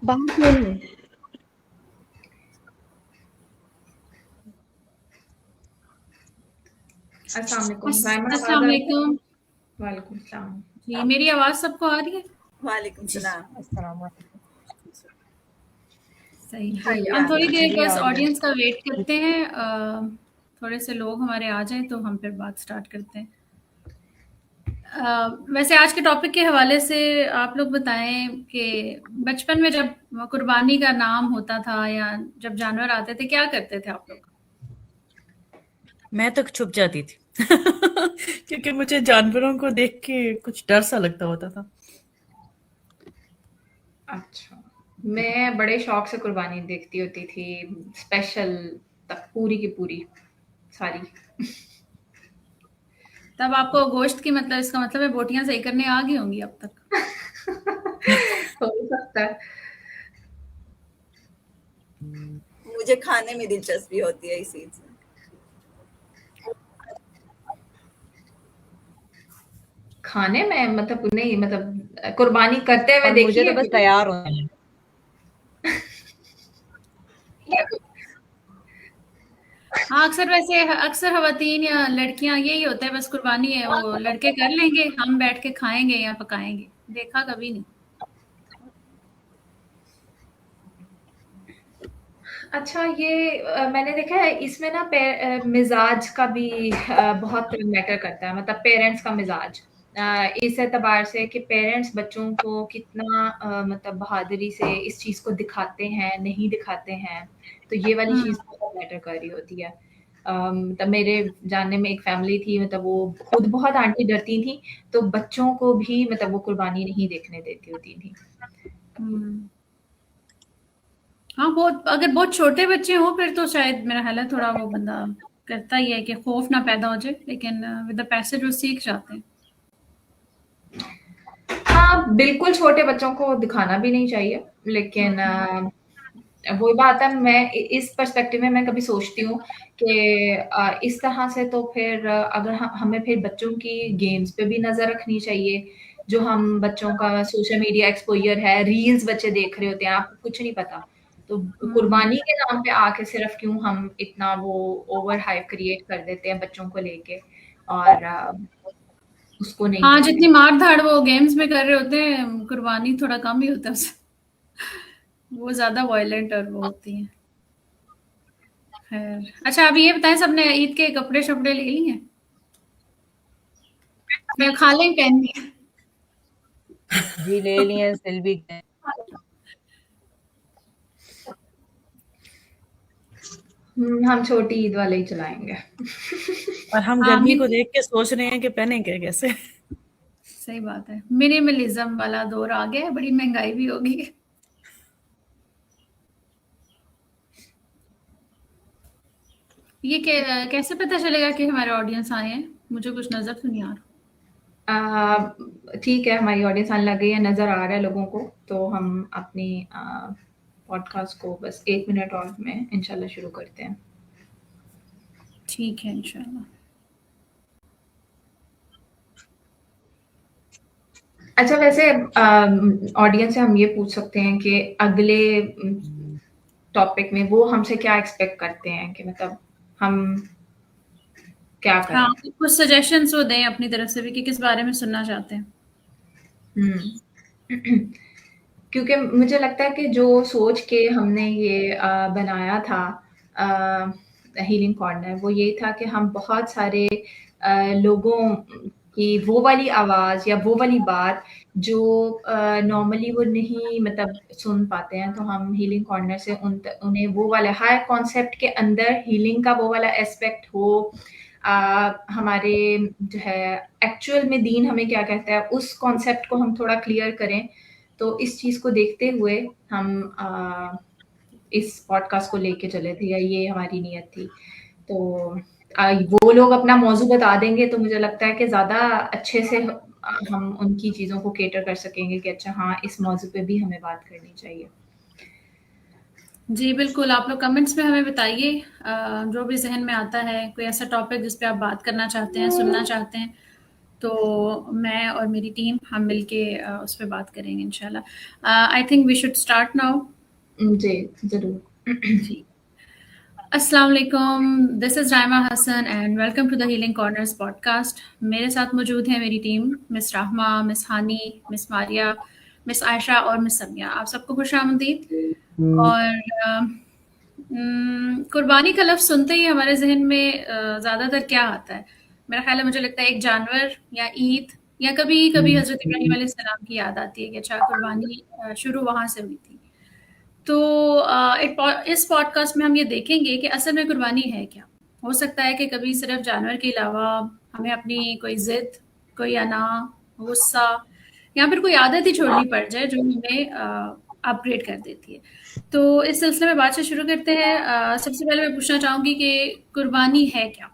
बाहर कौन है? अस्सलाम वालेकुम रायमा, आवाज अस्सलाम आ रही है? वालेकुम। वालेकुम सलाम। जी, मेरी आवाज़ सबको आ रही है? वालेकुम सलाम। अस्सलाम वालेकुम। सही। जी हम थोड़ी देर जी बस आ रही है। ऑडियंस का वेट करते हैं। थोड़े से लोग हमारे आ जाएँ तो हम फिर बात स्टार्ट करते हैं। वैसे आज के टॉपिक के हवाले से आप लोग बताएँ कि बचपन में जब कुर्बानी का नाम होता था या जब जानवर आते थे, क्या करते थे आप लोग? मैं तो छुप जाती थी क्योंकि मुझे जानवरों को देख के कुछ डर सा लगता होता था। अच्छा, मैं बड़े शौक से कुर्बानी देखती होती थी, स्पेशल तक पूरी की पूरी सारी। तब आपको गोश्त की मतलब इसका मतलब है बोटियाँ सही करने आ गई होंगी अब तक। हो सकता है। मुझे खाने में दिलचस्पी होती है इस चीज से। खाने में मतलब नहीं, मतलब कुर्बानी करते हुए और देखी मुझे तो है बस कभी? तैयार होना है। हाँ, अक्सर ख़वातीन या लड़कियाँ यही होता है, बस कुर्बानी है, वो लड़के कर लेंगे, हम बैठ के खाएँगे या पकाएँगे। देखा कभी नहीं। अच्छा, ये मैंने देखा है इसमें ना मिज़ाज का भी बहुत मैटर करता है, मतलब पेरेंट्स का मिज़ाज। इस एतबार से कि पेरेंट्स बच्चों को कितना मतलब बहादुरी से इस चीज़ को दिखाते हैं, नहीं दिखाते हैं, तो ये वाली हुँ। चीज़ बहुत मैटर कर रही होती है। मतलब मेरे जानने में एक फैमिली थी, मतलब वो खुद बहुत आंटी डरती थीं, तो बच्चों को भी मतलब वो कुर्बानी नहीं देखने देती होती थीं। हुँ। हाँ, अगर बहुत छोटे बच्चे हों फिर तो शायद मेरा ख़्याल है थोड़ा वो बंदा करता ही है कि खौफ़ ना पैदा हो जाए, लेकिन विद द पैसेज वो सीख जाते हैं। हाँ, बिल्कुल छोटे बच्चों को दिखाना भी नहीं चाहिए, लेकिन वही बात है, मैं इस पर्सपेक्टिव में मैं कभी सोचती हूँ कि इस तरह से तो फिर अगर हमें फिर बच्चों की गेम्स पे भी नज़र रखनी चाहिए, जो हम बच्चों का सोशल मीडिया एक्सपोज़र है, रील्स बच्चे देख रहे होते हैं, आपको कुछ नहीं पता। तो हुँ। कुर्बानी के नाम पे आके सिर्फ़ क्यों हम इतना वो ओवर हाइप क्रिएट कर देते हैं बच्चों को लेके और उसको नहीं हाँ, करते। जितनी मार-धाड़ वो गेम्स में कर रहे होते हैं, कुर्बानी थोड़ा कम ही होता है उससे। वो ज़्यादा वायलेंट और वो होती हैं। खैर, अच्छा आप ये बताएँ सबने ईद के कपड़े-शपड़े ले लिए? या खाले ही पहननी है? जी ले लिए, सिल भी गए। हम छोटी ईद वाले ही चलाएँगे। और हम हाँ, गर्मी को देख के सोच रहे हैं कि पहनेंगे कैसे। सही बात है। मिनिमलिज़्म वाला दौर आ गया है, बड़ी महँगाई भी हो गई है। ये कैसे पता चलेगा कि हमारे ऑडियंस आए हैं? मुझे कुछ नज़र तो नहीं आ रहा। ठीक है, हमारी ऑडियंस आने लग गई है, नज़र आ रहा है लोगों को, तो हम अपनी पॉडकास्ट को बस 1 मिनट और में इंशाल्लाह शुरू करते हैं। ठीक है, इंशाल्लाह। अच्छा, वैसे ऑडियंस से हम ये पूछ सकते हैं कि अगले टॉपिक में वो हमसे क्या एक्सपेक्ट करते हैं कि मतलब हम क्या हाँ, करें? कुछ सजेशंस वो दें अपनी तरफ से भी कि किस बारे में सुनना चाहते हैं। हुँ। क्योंकि मुझे लगता है कि जो सोच के हमने ये बनाया था हीलिंग कॉर्नर, वो यही था कि हम बहुत सारे लोगों की वो वाली आवाज़ या वो वाली बात जो नॉर्मली वो नहीं मतलब सुन पाते हैं, तो हम हीलिंग कॉर्नर से उन्हें वो वाला हर कॉन्सेप्ट के अंदर हीलिंग का वो वाला एस्पेक्ट हो, हमारे जो है एक्चुअल में दीन हमें क्या कहता है, उस कॉन्सेप्ट को हम थोड़ा क्लियर करें। तो इस चीज़ को देखते हुए हम इस पॉडकास्ट को लेके चले थे या ये हमारी नीयत थी। तो वो लोग अपना मौज़ू बता देंगे तो मुझे लगता है कि ज़्यादा अच्छे से हम उनकी चीज़ों को कैटर कर सकेंगे कि अच्छा हाँ, इस मौज़ू पे भी हमें बात करनी चाहिए। जी, बिल्कुल, आप लोग कमेंट्स में हमें बताइए जो भी ज़हन में आता है, कोई ऐसा टॉपिक जिस पे आप बात करना चाहते हैं, सुनना चाहते हैं, تو میں اور میری ٹیم ہم مل کے اس پہ بات کریں گے انشاءاللہ. I think we should start now. جی ضرور. جی السلام علیکم. This is Raima Hassan and welcome to the Healing Corners Podcast. میرے ساتھ موجود ہے میری ٹیم، مس رحمہ، مس ہانی، مس ماریہ، مس عائشہ اور مس سمیہ. آپ سب کو خوش آمدید. اور قربانی کا لفظ سنتے ہی ہمارے ذہن میں زیادہ تر کیا آتا ہے؟ میرا خیال ہے، مجھے لگتا ہے ایک جانور یا عید یا کبھی کبھی حضرت ابراہیم علیہ السلام کی یاد آتی ہے کہ اچھا قربانی شروع وہاں سے ہوئی تھی. تو اس پوڈ کاسٹ میں ہم یہ دیکھیں گے کہ اصل میں قربانی ہے کیا. ہو سکتا ہے کہ کبھی صرف جانور کے علاوہ ہمیں اپنی کوئی ضد، کوئی انا، غصہ یا پھر کوئی عادت ہی چھوڑنی پڑ جائے جو ہمیں اپ گریڈ کر دیتی ہے. تو اس سلسلے میں بات سے شروع کرتے ہیں. سب سے پہلے میں پوچھنا چاہوں گی کہ قربانی ہے کیا؟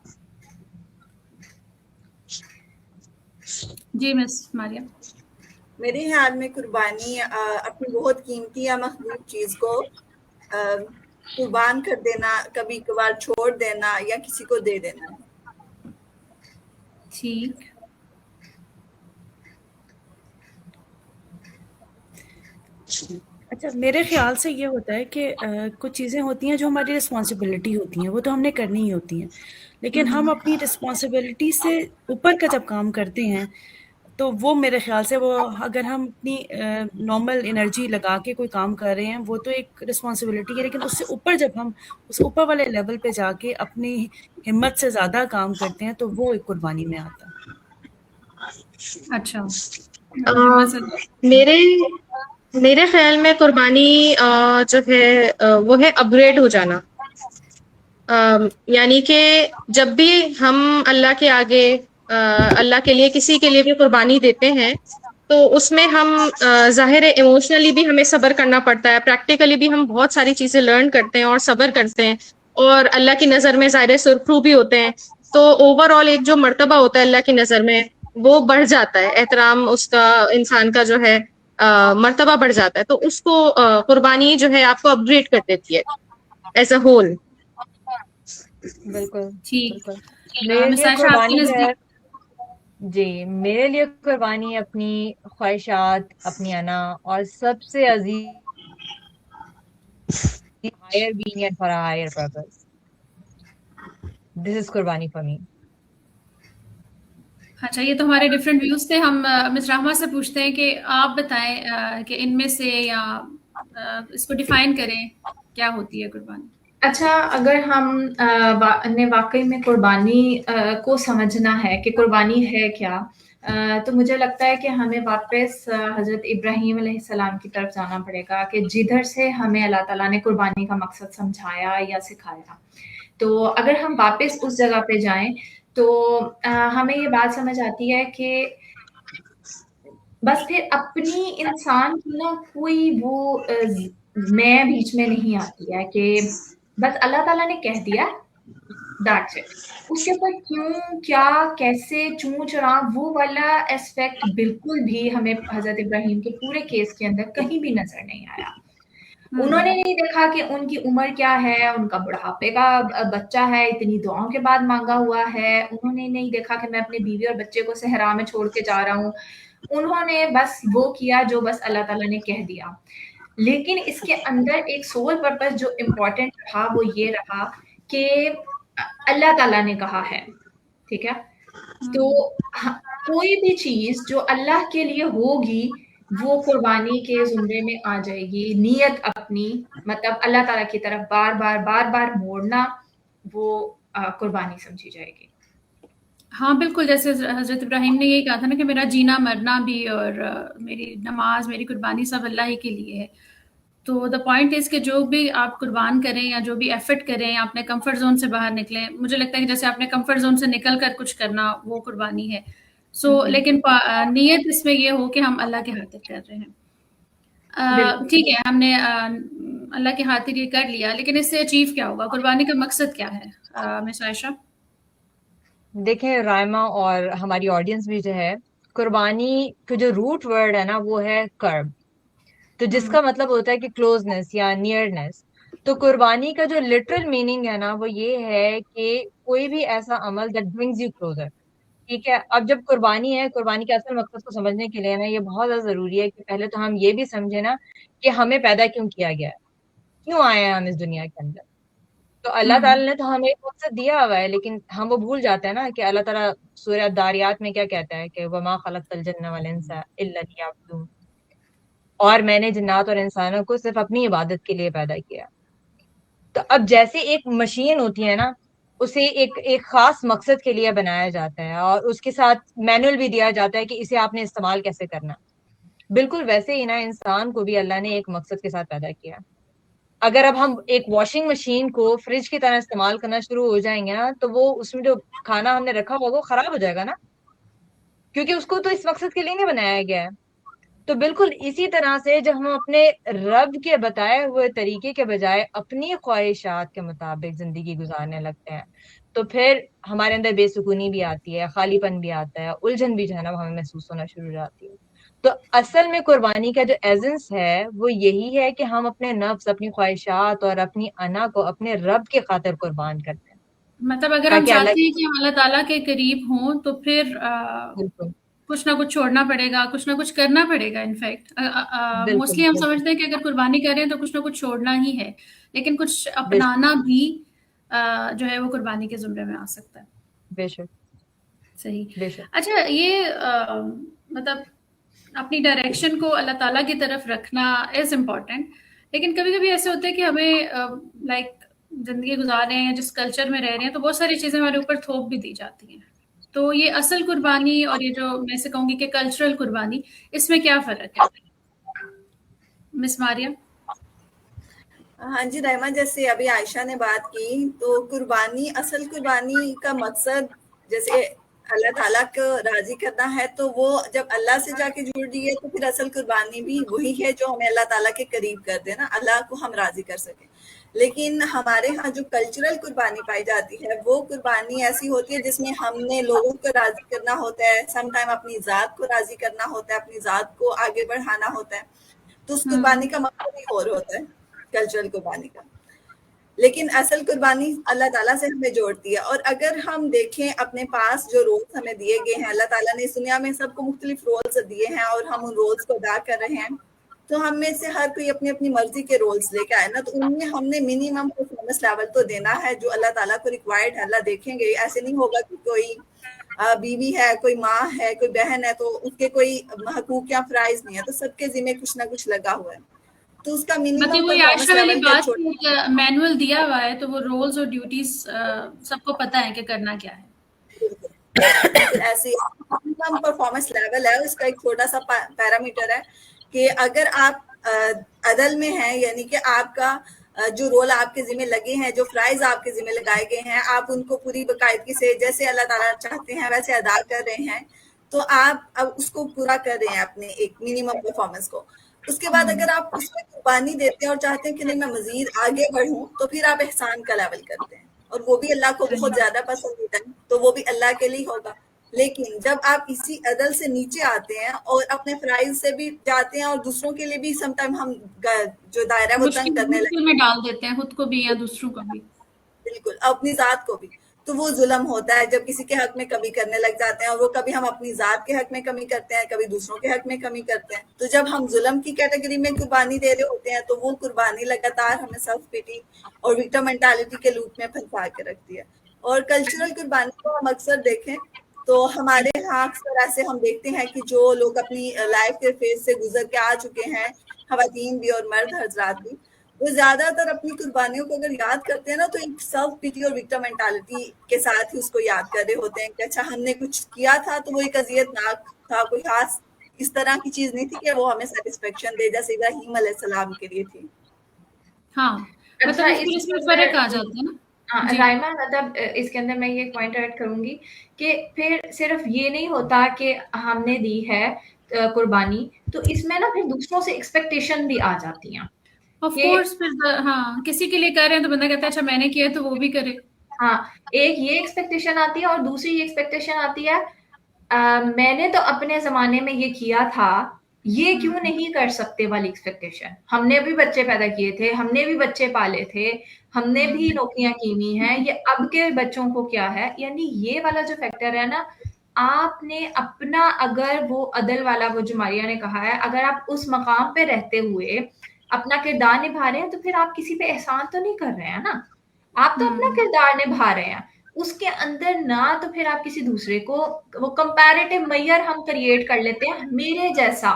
جی مس ماریہ. میرے خیال میں قربانی اپنی بہت قیمتی یا مخلوق چیز کو قربان کر دینا، کبھی کبھار چھوڑ دینا یا کسی کو دے دینا ہے. ٹھیک. اچھا، میرے خیال سے یہ ہوتا ہے کہ کچھ چیزیں ہوتی ہیں جو ہماری رسپانسبلٹی ہوتی ہیں، وہ تو ہم نے کرنی ہی ہوتی ہیں، لیکن ہم اپنی رسپانسبلٹی سے اوپر کا جب کام کرتے ہیں تو وہ میرے خیال سے، وہ اگر ہم اپنی نارمل انرجی لگا کے کوئی کام کر رہے ہیں وہ تو ایک رسپانسبلٹی ہے، لیکن اس سے اوپر جب ہم اس اوپر والے لیول پہ جا کے اپنی ہمت سے زیادہ کام کرتے ہیں تو وہ ایک قربانی میں آتا ہے. اچھا. میرے خیال میں قربانی جو ہے وہ ہے اپ گریڈ ہو جانا. یعنی کہ جب بھی ہم اللہ کے آگے اللہ کے لیے کسی کے لیے بھی قربانی دیتے ہیں تو اس میں ہم ظاہر ایموشنلی بھی ہمیں صبر کرنا پڑتا ہے، پریکٹیکلی بھی ہم بہت ساری چیزیں لرن کرتے ہیں اور صبر کرتے ہیں، اور اللہ کی نظر میں ظاہر سرخرو بھی ہوتے ہیں. تو اوور آل ایک جو مرتبہ ہوتا ہے اللہ کی نظر میں وہ بڑھ جاتا ہے، احترام اس کا انسان کا جو ہے مرتبہ بڑھ جاتا ہے. تو اس کو قربانی جو ہے آپ کو اپ گریڈ کر دیتی ہے ایز اے ہول. بالکل ٹھیک. بالکل. میرے مس لیے عائشہ آپ قربانی کے جو ہے، نزدیک؟ جی میرے لیے قربانی اپنی خواہشات، اپنی انا، اور سب سے عزیز higher being and for a higher purpose. This is قربانی for me. اچھا، یہ تو ہمارے ڈفرینٹ ویوز تھے. ہم مس رحمہ سے پوچھتے ہیں کہ آپ بتائیں کہ ان میں سے یا اس کو ڈیفائن کریں کیا ہوتی ہے قربانی. اچھا، اگر ہم نے واقعی میں قربانی کو سمجھنا ہے کہ قربانی ہے کیا، تو مجھے لگتا ہے کہ ہمیں واپس حضرت ابراہیم علیہ السلام کی طرف جانا پڑے گا کہ جدھر سے ہمیں اللہ تعالیٰ نے قربانی کا مقصد سمجھایا یا سکھایا. تو اگر ہم واپس اس جگہ پہ جائیں تو ہمیں یہ بات سمجھ آتی ہے کہ بس پھر اپنی انسان کی نا کوئی وہ میں بیچ میں نہیں آتی ہے کہ بس اللہ تعالیٰ نے کہہ دیا that's it. اس کے اوپر کیوں، کیا، کیسے، چوں چراں، وہ والا اسپیکٹ بالکل بھی ہمیں حضرت ابراہیم کے پورے کیس کے اندر کہیں بھی نظر نہیں آیا. انہوں نے نہیں دیکھا کہ ان کی عمر کیا ہے، ان کا بڑھاپے کا بچہ ہے، اتنی دعاؤں کے بعد مانگا ہوا ہے. انہوں نے نہیں دیکھا کہ میں اپنے بیوی اور بچے کو صحرا میں چھوڑ کے جا رہا ہوں. انہوں نے بس وہ کیا جو بس اللہ تعالیٰ نے کہہ دیا. لیکن اس کے اندر ایک سول پرپس جو امپورٹنٹ رہا وہ یہ رہا کہ اللہ تعالیٰ نے کہا ہے، ٹھیک ہے. تو کوئی بھی چیز جو اللہ کے لیے ہوگی وہ قربانی کے زمرے میں آ جائے گی. نیت اپنی، مطلب اللہ تعالیٰ کی طرف بار بار موڑنا، وہ قربانی سمجھی جائے گی. ہاں بالکل، جیسے حضرت ابراہیم نے یہ کہا تھا نا کہ میرا جینا مرنا بھی اور میری نماز، میری قربانی سب اللہ ہی کے لیے ہے. تو دا پوائنٹ از کہ جو بھی آپ قربان کریں یا جو بھی ایفرٹ کریں، اپنے کمفرٹ زون سے باہر نکلیں. مجھے لگتا ہے کہ جیسے اپنے کمفرٹ زون سے نکل کر کچھ کرنا وہ قربانی ہے. لیکن نیت اس میں یہ ہو کہ ہم اللہ کے خاطر کر رہے ہیں. ٹھیک ہے، ہم نے اللہ کے خاطر یہ کر لیا، لیکن اس سے اچیو کیا ہوگا؟ قربانی کا مقصد کیا ہے مس عائشہ؟ دیکھیں رائمہ اور ہماری آڈینس بھی جو ہے، قربانی کا جو روٹ ورڈ ہے نا وہ ہے کرب، تو جس کا مطلب ہوتا ہے کہ کلوزنس یا نیئرنس. تو قربانی کا جو لٹرل میننگ ہے نا وہ یہ ہے کہ کوئی بھی ایسا عمل دیٹ برنگز یو کلوزر، ٹھیک ہے. اب جب قربانی ہے، قربانی کے اصل مقصد کو سمجھنے کے لیے نا یہ بہت زیادہ ضروری ہے کہ پہلے تو ہم یہ بھی سمجھے نا کہ ہمیں پیدا کیوں کیا گیا ہے، کیوں آئے ہیں ہم اس دنیا کے اندر. تو اللہ تعالیٰ نے تو ہمیں ایک مقصد دیا ہوا ہے، لیکن ہم وہ بھول جاتے ہیں نا کہ اللہ تعالیٰ سورہ داریات میں کیا کہتا ہے کہ وما خلقت الجن والانس الا لیعبدون، اور میں نے جنات اور انسانوں کو صرف اپنی عبادت کے لیے پیدا کیا. تو اب جیسے ایک مشین ہوتی ہے نا، اسے ایک خاص مقصد کے لیے بنایا جاتا ہے اور اس کے ساتھ مینول بھی دیا جاتا ہے کہ اسے آپ نے استعمال کیسے کرنا. بالکل ویسے ہی نا انسان کو بھی اللہ نے ایک مقصد کے ساتھ پیدا کیا. اگر اب ہم ایک واشنگ مشین کو فریج کی طرح استعمال کرنا شروع ہو جائیں گے نا تو وہ اس میں جو کھانا ہم نے رکھا ہوگا وہ خراب ہو جائے گا نا، کیونکہ اس کو تو اس مقصد کے لیے نہیں بنایا گیا ہے. تو بالکل اسی طرح سے جب ہم اپنے رب کے بتائے ہوئے طریقے کے بجائے اپنی خواہشات کے مطابق زندگی گزارنے لگتے ہیں تو پھر ہمارے اندر بے سکونی بھی آتی ہے، خالی پن بھی آتا ہے، الجھن بھی جو ہے نا ہمیں محسوس ہونا شروع ہو جاتی ہے. تو اصل میں قربانی کا جو ایسنس ہے وہ یہی ہے کہ ہم اپنے نفس، اپنی خواہشات اور اپنی انا کو اپنے رب کے خاطر قربان کرتے ہیں. مطلب اگر ہم چاہتے ہیں کہ ہم اللہ تعالیٰ کے قریب ہوں تو پھر کچھ نہ کچھ چھوڑنا پڑے گا، کچھ نہ کچھ کرنا پڑے گا. انفیکٹ موسٹلی ہم سمجھتے ہیں کہ اگر قربانی کر رہے ہیں تو کچھ نہ کچھ چھوڑنا ہی ہے، لیکن کچھ اپنانا بھی جو ہے وہ قربانی کے زمرے میں آ سکتا ہے. بے شک. صحیح. اچھا، یہ مطلب اپنی ڈائریکشن کو اللہ تعالیٰ کی طرف رکھنا از امپورٹنٹ، لیکن کبھی کبھی ایسے ہوتا ہے کہ ہمیں لائک زندگی گزار رہے ہیں، جس کلچر میں رہ رہے ہیں، تو بہت ساری چیزیں ہمارے اوپر تھوپ بھی دی جاتی ہیں. تو یہ اصل قربانی اور یہ جو میں سے کہوں گی کہ کلچرل قربانی، اس میں کیا فرق ہے؟ مس ماریہ. ہاں جی رحمہ، جیسے ابھی عائشہ نے بات کی تو قربانی، اصل قربانی کا مقصد جیسے اللہ تعالیٰ کو راضی کرنا ہے، تو وہ جب اللہ سے جا کے جڑ رہی ہے تو پھر اصل قربانی بھی وہی ہے جو ہمیں اللہ تعالیٰ کے قریب کر دے نا، اللہ کو ہم راضی کر سکیں. لیکن ہمارے ہاں جو کلچرل قربانی پائی جاتی ہے وہ قربانی ایسی ہوتی ہے جس میں ہم نے لوگوں کو راضی کرنا ہوتا ہے، سم ٹائم اپنی ذات کو راضی کرنا ہوتا ہے، اپنی ذات کو آگے بڑھانا ہوتا ہے. تو اس قربانی کا مقصد ہی اور ہوتا ہے کلچرل قربانی کا. لیکن اصل قربانی اللہ تعالیٰ سے ہمیں جوڑتی ہے. اور اگر ہم دیکھیں اپنے پاس جو رولز ہمیں دیے گئے ہیں، اللہ تعالیٰ نے اس دنیا میں سب کو مختلف رولز دیے ہیں اور ہم ان رولز کو ادا کر رہے ہیں. تو ہم میں سے ہر کوئی اپنی اپنی مرضی کے رولز لے کے آئے نا، تو ان میں ہم نے منیمم پرفارمنس لیول تو دینا ہے جو اللہ تعالیٰ کو ریکوائرڈ ہے. اللہ دیکھیں گے، ایسے نہیں ہوگا کہ کوئی بیوی ہے، کوئی ماں ہے، کوئی بہن ہے تو اس کے کوئی حقوق یا فرائض نہیں ہے، تو سب کے ذمہ کچھ نہ کچھ لگا ہوا ہے. تو اس کا منیمم پرفارمنس لیول کیا چھوٹا مینول دیا ہوا ہے، تو وہ رولز اور ڈیوٹیز سب کو پتہ ہے کہ کرنا کیا ہے. بالکل ایسے منیمم پرفارمنس لیول ہے. اس کا ایک چھوٹا سا پیرامیٹر ہے کہ اگر آپ عدل میں ہیں، یعنی کہ آپ کا جو رول آپ کے ذمہ لگے ہیں، جو فرائض آپ کے ذمہ لگائے گئے ہیں، آپ ان کو پوری باقاعدگی سے جیسے اللہ تعالیٰ چاہتے ہیں ویسے ادا کر رہے ہیں، تو آپ اب اس کو پورا کر رہے ہیں اپنے ایک منیمم پرفارمنس کو. اس کے بعد اگر آپ اس میں قربانی دیتے ہیں اور چاہتے ہیں کہ نہیں میں مزید آگے بڑھوں، تو پھر آپ احسان کا لیول کرتے ہیں، اور وہ بھی اللہ کو بہت زیادہ پسند ہے، تو وہ بھی اللہ کے لیے ہوگا. لیکن جب آپ اسی عدل سے نیچے آتے ہیں اور اپنے فرائض سے بھی جاتے ہیں اور دوسروں کے لیے بھی سم ٹائم ہم جو دائرہ وہ تنگ کرنے لگتے میں ڈال دیتے ہیں، خود کو بھی یا دوسروں کو بھی. بالکل، اپنی ذات کو بھی، تو وہ ظلم ہوتا ہے جب کسی کے حق میں کمی کرنے لگ جاتے ہیں. اور وہ کبھی ہم اپنی ذات کے حق میں کمی کرتے ہیں، کبھی دوسروں کے حق میں کمی کرتے ہیں. تو جب ہم ظلم کی کیٹیگری میں قربانی دے رہے ہوتے ہیں تو وہ قربانی لگاتار ہمیں سیلف پیٹی اور وکٹم مینٹالٹی کے لوپ میں پھنسا کے رکھتی ہے. اور کلچرل قربانی کو ہم اکثر دیکھیں تو ہمارے یہاں اکثر ایسے ہم دیکھتے ہیں کہ جو لوگ اپنی لائف کے فیز سے گزر کے آ چکے ہیں، خواتین بھی اور مرد حضرات بھی، وہ زیادہ تر اپنی قربانیوں کو اگر یاد کرتے ہیں نا تو ایک سیلف پیٹی اور وکٹم مینٹالٹی کے ساتھ ہی اس کو یاد کر رہے ہوتے ہیں کہ اچھا ہم نے کچھ کیا تھا تو وہ ایک اذیت ناک تھا، کوئی خاص اس طرح کی چیز نہیں تھی کہ وہ ہمیں سیٹسفیکشن دے جیسے ابراہیم علیہ السلام کے لیے تھی. ہاں مطلب اس میں فرق آ جاتا ہے نا. رائمہ، مطلب اس کے اندر میں یہ پوائنٹ ایڈ کروں گی کہ پھر صرف یہ نہیں ہوتا کہ ہم نے دی ہے قربانی، تو اس میں نا پھر دوسروں سے ایکسپیکٹیشن بھی آ جاتی ہیں. آف کورس پھر ہاں کسی کے لیے کر رہے ہیں تو بندہ کہتا ہے اچھا میں نے کیا تو وہ بھی کرے. ہاں، ایک یہ ایکسپیکٹیشن آتی ہے اور دوسری یہ ایکسپیکٹیشن آتی ہے میں نے تو اپنے زمانے میں یہ کیا تھا، یہ کیوں نہیں کر سکتے والی ایکسپیکٹیشن. ہم نے بھی بچے پیدا کیے تھے، ہم نے بھی بچے پالے تھے، ہم نے بھی نوکریاں کی ہوئی ہیں، یہ اب کے بچوں کو کیا ہے. یعنی یہ والا جو فیکٹر ہے نا، आपने अपना, अगर वो अदल वाला, वो जो मारिया ने कहा है, अगर आप उस मकाम पे रहते हुए अपना किरदार निभा रहे हैं तो फिर आप किसी पे एहसान तो नहीं कर रहे हैं ना, आप तो अपना किरदार निभा रहे हैं उसके अंदर ना, तो फिर आप किसी दूसरे को, वो कंपैरेटिव मैयर हम क्रिएट कर लेते हैं, मेरे जैसा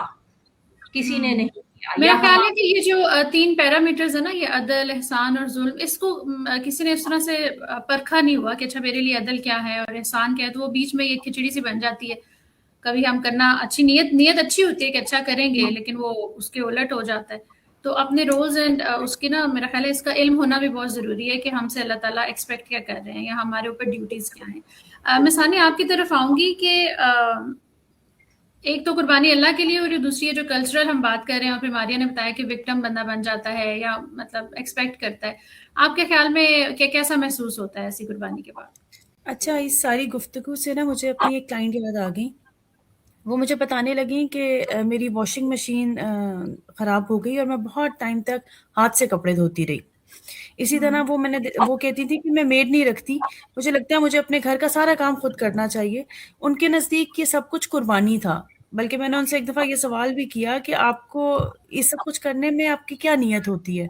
किसी ने नहीं किया, मेरा या ख्याल है कि ये जो 3 पैरामीटर्स है ना, ये अदल, एहसान और जुल्म, इसको किसी ने इस तरह से परखा नहीं हुआ कि अच्छा मेरे लिए अदल क्या है और एहसान क्या है, तो वो बीच में ये खिचड़ी सी बन जाती है। कभी हम करना, अच्छी नीयत अच्छी होती है कि अच्छा करेंगे, लेकिन वो उसके उलट हो जाता है। तो अपने रोल्स एंड उसकी ना, मेरा ख्याल है इसका इल्म होना भी बहुत जरूरी है कि हमसे अल्लाह ताला एक्सपेक्ट क्या कर रहे हैं या हमारे ऊपर ड्यूटीज क्या हैं। मैं सानी आपकी तरफ आऊंगी कि एक तो कुर्बानी अल्लाह के लिए, और ये दूसरी है जो कल्चरल हम बात कर रहे हैं, और फिर मारिया ने बताया कि विक्टिम बंदा बन जाता है या मतलब एक्सपेक्ट करता है। आपके ख्याल में क्या कैसा महसूस होता है ऐसी कुर्बानी के बाद? अच्छा, इस सारी गुफ्तगू से ना मुझे अपनी एक क्लाइंट याद आ गई। वो मुझे बताने लगी कि मेरी वॉशिंग मशीन ख़राब हो गई और मैं बहुत टाइम तक हाथ से कपड़े धोती रही। इसी तरह वो कहती थी कि मैं मेड नहीं रखती, मुझे लगता है मुझे अपने घर का सारा काम खुद करना चाहिए। उनके नज़दीक ये सब कुछ कुर्बानी था। बल्कि मैंने उनसे एक दफ़ा ये सवाल भी किया कि आपको ये सब कुछ करने में आपकी क्या नीयत होती है?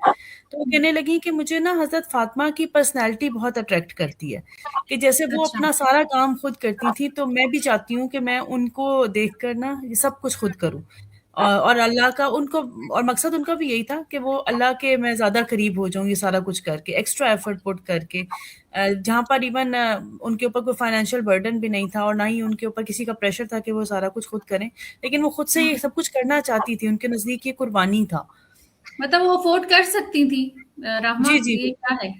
तो वो कहने लगी कि मुझे ना हज़रत फ़ातिमा की पर्सनैलिटी बहुत अट्रैक्ट करती है, कि जैसे वो अच्छा। अपना सारा काम खुद करती थी, तो मैं भी चाहती हूँ कि मैं उनको देखकर ना ये सब कुछ खुद करूँ। और अल्लाह का उनको, और मकसद उनका भी यही था कि वो अल्लाह के मैं ज़्यादा करीब हो जाऊँ ये सारा कुछ करके, एक्स्ट्रा एफर्ट पुट करके। जहाँ पर इवन उनके ऊपर कोई फाइनेंशियल बर्डन भी नहीं था और ना ही उनके ऊपर किसी का प्रेशर था कि वो सारा कुछ खुद करें, लेकिन वो खुद से ये सब कुछ करना चाहती थी। उनके नज़दीक ये कुर्बानी था। मतलब वो अफोर्ड कर सकती थी। रहमा, जी, जी। ये क्या है?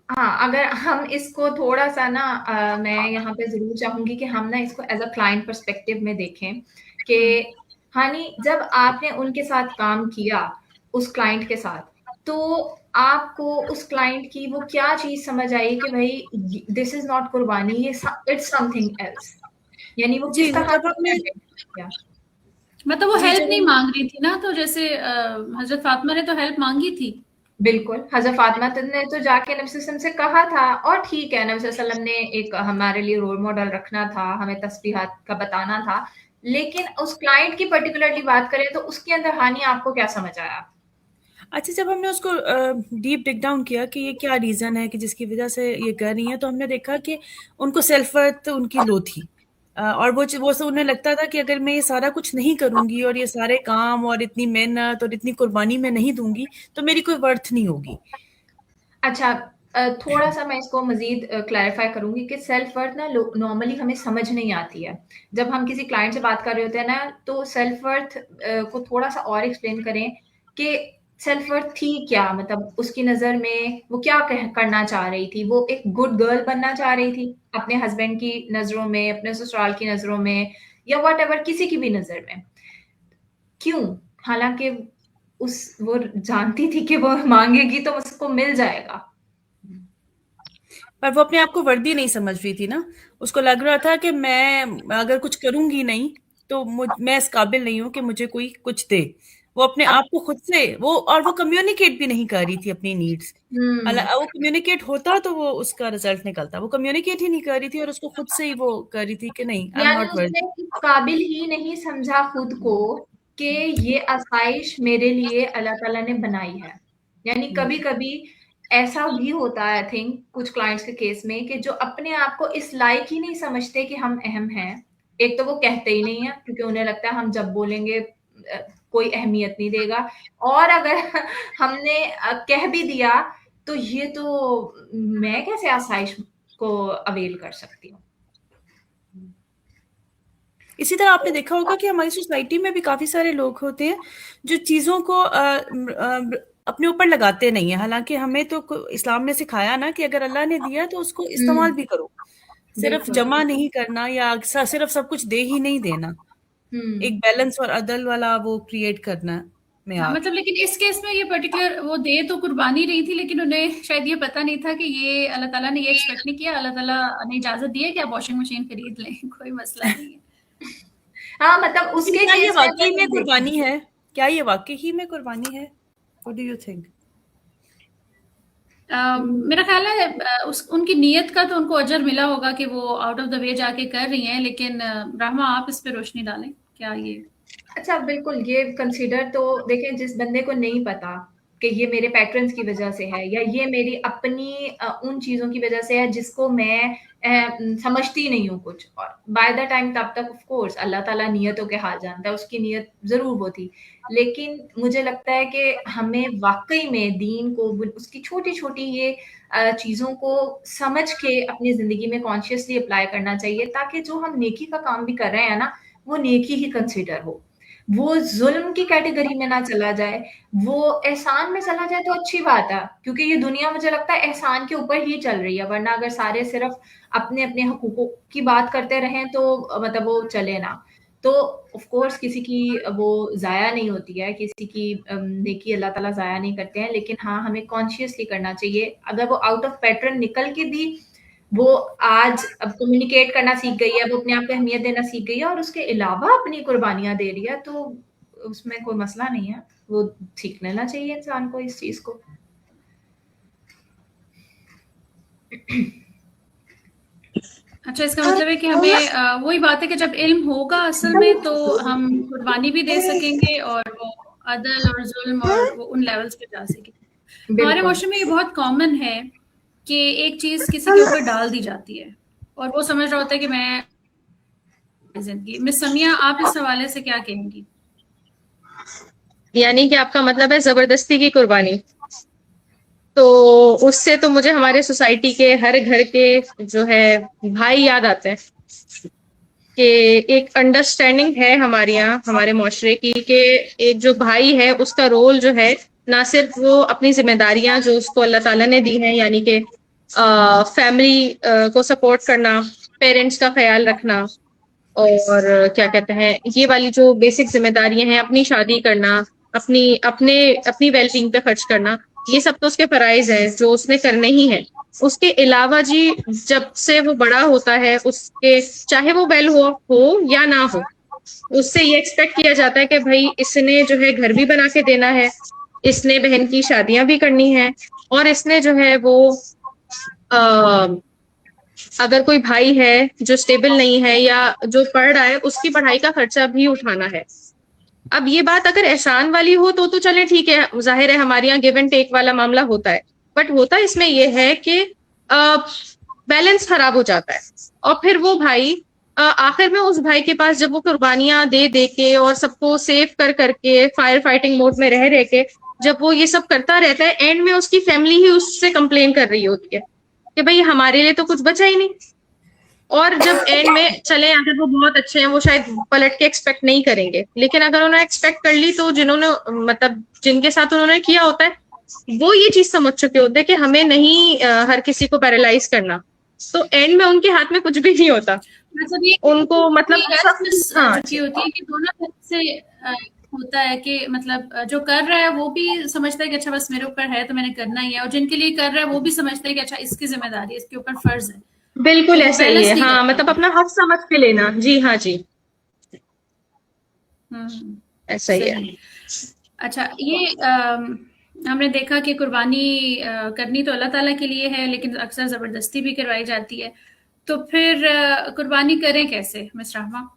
हाँ, अगर हम इसको थोड़ा सा ना, मैं यहाँ पे जरूर चाहूंगी कि हम ना इसको एज अ क्लाइंट पर्सपेक्टिव में देखें कि हानि, जब आपने उनके साथ काम किया, उस क्लाइंट के साथ, तो आपको उस क्लाइंट की वो क्या चीज समझ आई कि भाई दिस इज नॉट कुर्बानी, ये इट्स समथिंग एल्स, यानी वो जी, किस तरह जब से आपने किया? मतलब वो जी, हेल्प जब नहीं हम मांग रही थी ना, तो जैसे हजरत फातिमा ने तो हेल्प मांगी थी। बिल्कुल, हज़रत फ़ातिमा ने तो जाके नबी वसल्लम से कहा था, और ठीक है, नबी वसल्लम ने एक हमारे लिए रोल मॉडल रखना था, हमें तस्बीहात का बताना था, लेकिन उस क्लाइंट की पर्टिकुलरली बात करें तो उसके अंदर हानि आपको क्या समझ आया? अच्छा, जब हमने उसको डीप डिग डाउन किया कि ये क्या रीज़न है कि जिसकी वजह से ये कर रही हैं, तो हमने देखा कि उनको सेल्फ वर्थ उनकी लो थी। और वो सब उन्हें लगता था कि अगर मैं ये सारा कुछ नहीं करूँगी और ये सारे काम और इतनी मेहनत और इतनी कुर्बानी मैं नहीं दूँगी, तो मेरी कोई वर्थ नहीं होगी। अच्छा, थोड़ा-सा मैं इसको मज़ीद क्लैरिफ़ाई करूँगी कि सेल्फ वर्थ ना नॉर्मली हमें समझ नहीं आती है। जब हम किसी क्लाइंट से बात कर रहे होते हैं ना, तो सेल्फ वर्थ को थोड़ा-सा और एक्सप्लेन करें कि सेल्फ वर्थ थी क्या? मतलब उसकी नज़र में वो क्या करना चाह रही थी? वो एक गुड गर्ल बनना चाह रही थी, अपने हस्बैंड की नज़रों में, अपने ससुराल की नज़रों में, या व्हाटएवर किसी की भी नज़र में। क्यों? हालाँकि वो जानती थी कि वो माँगेगी तो उसको मिल जाएगा। पर वो अपने आप को वर्दी नहीं समझ रही थी ना। उसको लग रहा था कि मैं अगर कुछ करूँगी नहीं, तो मैं इस काबिल नहीं हूँ कि मुझे कोई कुछ दे। वो अपने अब आप को खुद से वो कम्युनिकेट भी नहीं कर रही थी अपनी नीड्स। वो कम्युनिकेट होता तो वो उसका रिजल्ट निकलता। वो कम्युनिकेट ही नहीं कर रही थी और उसको खुद से ही वो कर रही थी कि नहीं, आई एम यानी नॉट उसने वर्दी। इस काबिल ही नहीं समझा खुद को कि ये आसाइश मेरे लिए अल्लाह ताला ने बनाई है। यानी कभी-कभी ऐसा भी होता है, आई थिंक कुछ क्लाइंट्स के केस में, कि जो अपने आप को इस लायक ही नहीं समझते कि हम अहम हैं। एक तो वो कहते ही नहीं है क्योंकि उन्हें लगता है हम जब बोलेंगे कोई अहमियत नहीं देगा, और अगर हमने कह भी दिया तो ये तो मैं कैसे आसाइश को अवेल कर सकती हूँ। इसी तरह आपने देखा होगा कि हमारी सोसाइटी में भी काफी सारे लोग होते हैं जो चीजों को अपने ऊपर लगाते नहीं है। हालांकि हमें तो इस्लाम ने सिखाया ना कि अगर अल्लाह ने दिया तो उसको इस्तेमाल भी करो, सिर्फ बिल्कुल। जमा नहीं करना या सिर्फ सब कुछ दे ही नहीं देना। एक बैलेंस और अदल वाला वो क्रिएट करना हाँ, मेयार। मतलब लेकिन इस केस में ये पर्टिकुलर वो दे तो कुर्बानी रही थी, लेकिन उन्हें शायद ये पता नहीं था कि ये अल्लाह ताला ने ये एक्सपेक्ट नहीं किया। अल्लाह ताला ने इजाजत दी है कि आप वॉशिंग मशीन खरीद लें, कोई मसला नहीं है। हाँ, मतलब लेकिन उसके क्या ये केस में वाकई अगर में हम देखें, कुर्बानी है? क्या ये वाकई ही में कुर्बानी है? What do you think? मेरा ख्याल है उनकी नीयत का तो उनको अजर मिला होगा कि वो आउट ऑफ द वे जाके कर रही हैं, लेकिन रहमा आप इस पे रोशनी डालें, क्या ये अच्छा, बिल्कुल, ये कंसीडर तो देखें, जिस बंदे को नहीं पता कि ये मेरे पैटर्न्स की वजह से है या ये मेरी अपनी उन चीज़ों की वजह से है जिसको मैं समझती नहीं हूँ कुछ, और बाय द टाइम तब तक ऑफ कोर्स अल्लाह ताला नियतों के हाल जानता है, उसकी नियत ज़रूर वो थी। लेकिन मुझे लगता है कि हमें वाक़ई में दीन को उसकी छोटी-छोटी ये चीज़ों को समझ के अपनी ज़िंदगी में कॉन्शियसली अप्लाई करना चाहिए, ताकि जो हम नेकी का काम भी कर रहे हैं ना, वो नेकी ही कंसीडर हो। वो ज़ुल्म की कैटेगरी में ना चला जाए, वो एहसान में चला जाए तो अच्छी बात है, क्योंकि ये दुनिया मुझे लगता है एहसान के ऊपर ही चल रही है, वरना अगर सारे सिर्फ़ अपने-अपने हकूक़ों की बात करते रहें तो मतलब वो चले ना। तो ऑफ़ कोर्स किसी की वो ज़ाया नहीं होती है, किसी की नेकी अल्लाह ताला ज़ाया नहीं करते हैं, लेकिन हाँ, हमें कॉन्शियसली करना चाहिए। अगर वो आउट ऑफ पैटर्न निकल के भी वो आज अब कम्युनिकेट करना सीख गई है, वो अपने आप को अहमियत देना सीख गई है और उसके अलावा अपनी कुर्बानियाँ दे रही है, तो उसमें कोई मसला नहीं है। वो सीख लेना चाहिए इंसान को इस चीज़ को। अच्छा, इसका मतलब है कि हमें वही बात है कि जब इल्म होगा असल में तो हम कुर्बानी भी दे सकेंगे और वो अदल और जुल्म और वो उन लेवल्स पे जा सकेंगे। हमारे बिल्कुल। माशरे में ये बहुत कॉमन है कि एक चीज़ किसी के ऊपर डाल दी जाती है और वो समझ रहा होता है कि मैं ज़िंदगी। मिस समिया, आप इस हवाले से क्या कहेंगी? यानी कि आपका मतलब है ज़बरदस्ती की कुर्बानी। तो उससे तो मुझे हमारे सोसाइटी के हर घर के जो है भाई याद आते हैं कि एक अंडरस्टैंडिंग है हमारे यहाँ हमारे माशरे की कि एक जो भाई है उसका रोल जो है ना सिर्फ वो अपनी जिम्मेदारियां जो उसको अल्लाह ताला ने दी हैं, यानी कि फैमिली को सपोर्ट करना, पेरेंट्स का ख्याल रखना, और क्या कहते हैं ये वाली जो बेसिक जिम्मेदारियां हैं, अपनी शादी करना, अपनी वेलबींग पे खर्च करना, ये सब तो उसके फराइज हैं जो उसने करने ही हैं। उसके अलावा जी जब से वो बड़ा होता है उसके चाहे वो वेल हो या ना हो, उससे ये एक्सपेक्ट किया जाता है कि भाई इसने जो है घर भी बना के देना है, इसने बहन की शादियां भी करनी है, और इसने जो है वो अगर कोई भाई है जो स्टेबल नहीं है या जो पढ़ रहा है उसकी पढ़ाई का खर्चा भी उठाना है। अब ये बात अगर एहसान वाली हो तो चले ठीक है, जाहिर है हमारे यहाँ गिव एंड टेक वाला मामला होता है, बट होता इसमें ये है कि बैलेंस खराब हो जाता है और फिर वो भाई आखिर में उस भाई के पास जब वो कुर्बानियां दे दे के और सबको सेव कर करके फायर फाइटिंग मोड में रह के जब वो ये सब करता रहता है, एंड में उसकी फैमिली ही उससे कंप्लेन कर रही होती है कि भाई हमारे लिए तो कुछ बचा ही नहीं। और जब एंड में चले अगर वो बहुत अच्छे हैं वो शायद पलट के एक्सपेक्ट नहीं करेंगे, लेकिन अगर उन्होंने एक्सपेक्ट कर ली तो जिन्होंने मतलब जिनके साथ उन्होंने किया होता है वो ये चीज समझ चुके होते हैं कि हमें नहीं हर किसी को पैरालाइज करना, तो एंड में उनके हाथ में कुछ भी नहीं होता। मतलब ये उनको मतलब हाँ, होती है कि दोनों तरफ से होता है कि मतलब जो कर रहा है वो भी समझता है कि अच्छा बस मेरे ऊपर है तो मैंने करना ही है, और जिनके लिए कर रहा है वो भी समझता है कि अच्छा इसकी जिम्मेदारी है, इसके ऊपर फर्ज है। बिल्कुल तो ऐसा ही है, हाँ मतलब अपना हक समझ के लेना। जी हाँ जी, ऐसा ही है। अच्छा, ये हमने देखा कि कुर्बानी करनी तो अल्लाह ताला के लिए है, लेकिन अक्सर जबरदस्ती भी करवाई जाती है, तो फिर कुर्बानी करें कैसे मिस रहमा?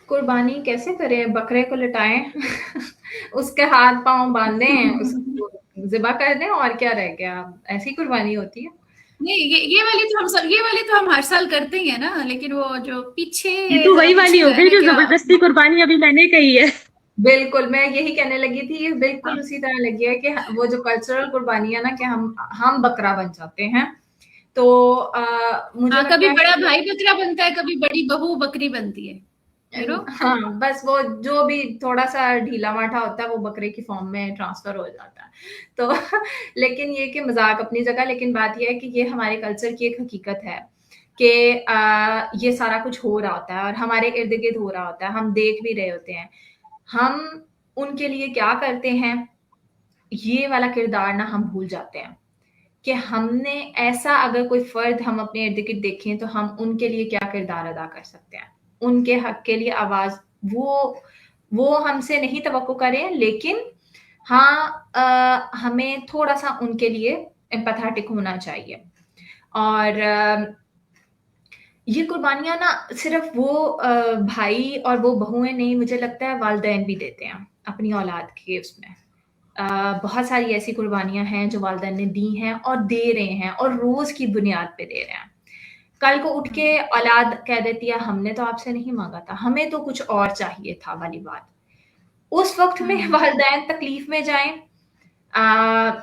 कुर्बानी कैसे करें? बकरे को लटाएं उसके हाथ पांव बांधें, उसको ज़िबा कर दें, और क्या रह गया? ऐसी कुर्बानी होती है। नहीं, ये वाली तो हम हर साल करते ही है ना, लेकिन वो जो पीछे ये तो वही वाली हो गई जो जबरदस्ती कुर्बानी अभी मैंने कही है। बिल्कुल, मैं यही कहने लगी थी, ये बिल्कुल उसी तरह लगी है कि वो जो कल्चरल कुर्बानी है ना कि हम बकरा बन जाते हैं। तो मुझे कभी बड़ा भाई बकरा बनता है, कभी बड़ी बहू बकरी बनती है, हाँ, बस वो जो भी थोड़ा सा ढीला माठा होता है वो बकरे की फॉर्म में ट्रांसफर हो जाता है। तो लेकिन ये कि मजाक अपनी जगह, लेकिन बात ये है कि ये हमारे कल्चर की एक हकीकत है कि ये सारा कुछ हो रहा होता है और हमारे इर्द गिर्द हो रहा होता है, हम देख भी रहे होते हैं। हम उनके लिए क्या करते हैं ये वाला किरदार ना हम भूल जाते हैं कि हमने ऐसा अगर कोई फर्द हम अपने इर्द गिर्द देखें तो हम उनके लिए क्या किरदार अदा कर सकते हैं, उनके हक के लिए आवाज वो हमसे नहीं तवक्को करें, लेकिन हाँ हमें थोड़ा सा उनके लिए एम्पैथेटिक होना चाहिए। और ये कुर्बानियाँ ना सिर्फ वो भाई और वो बहुएँ नहीं, मुझे लगता है वालिदैन भी देते हैं अपनी औलाद के उसमें। बहुत सारी ऐसी कुर्बानियाँ हैं जो वालिदैन ने दी हैं और दे रहे हैं और रोज़ की बुनियाद पे दे रहे हैं। कल को उठ के औलाद कह देती है हमने तो आपसे नहीं माँगा था, हमें तो कुछ और चाहिए था वाली बात। उस वक़्त में वालिदैन तकलीफ़ में जाएँ,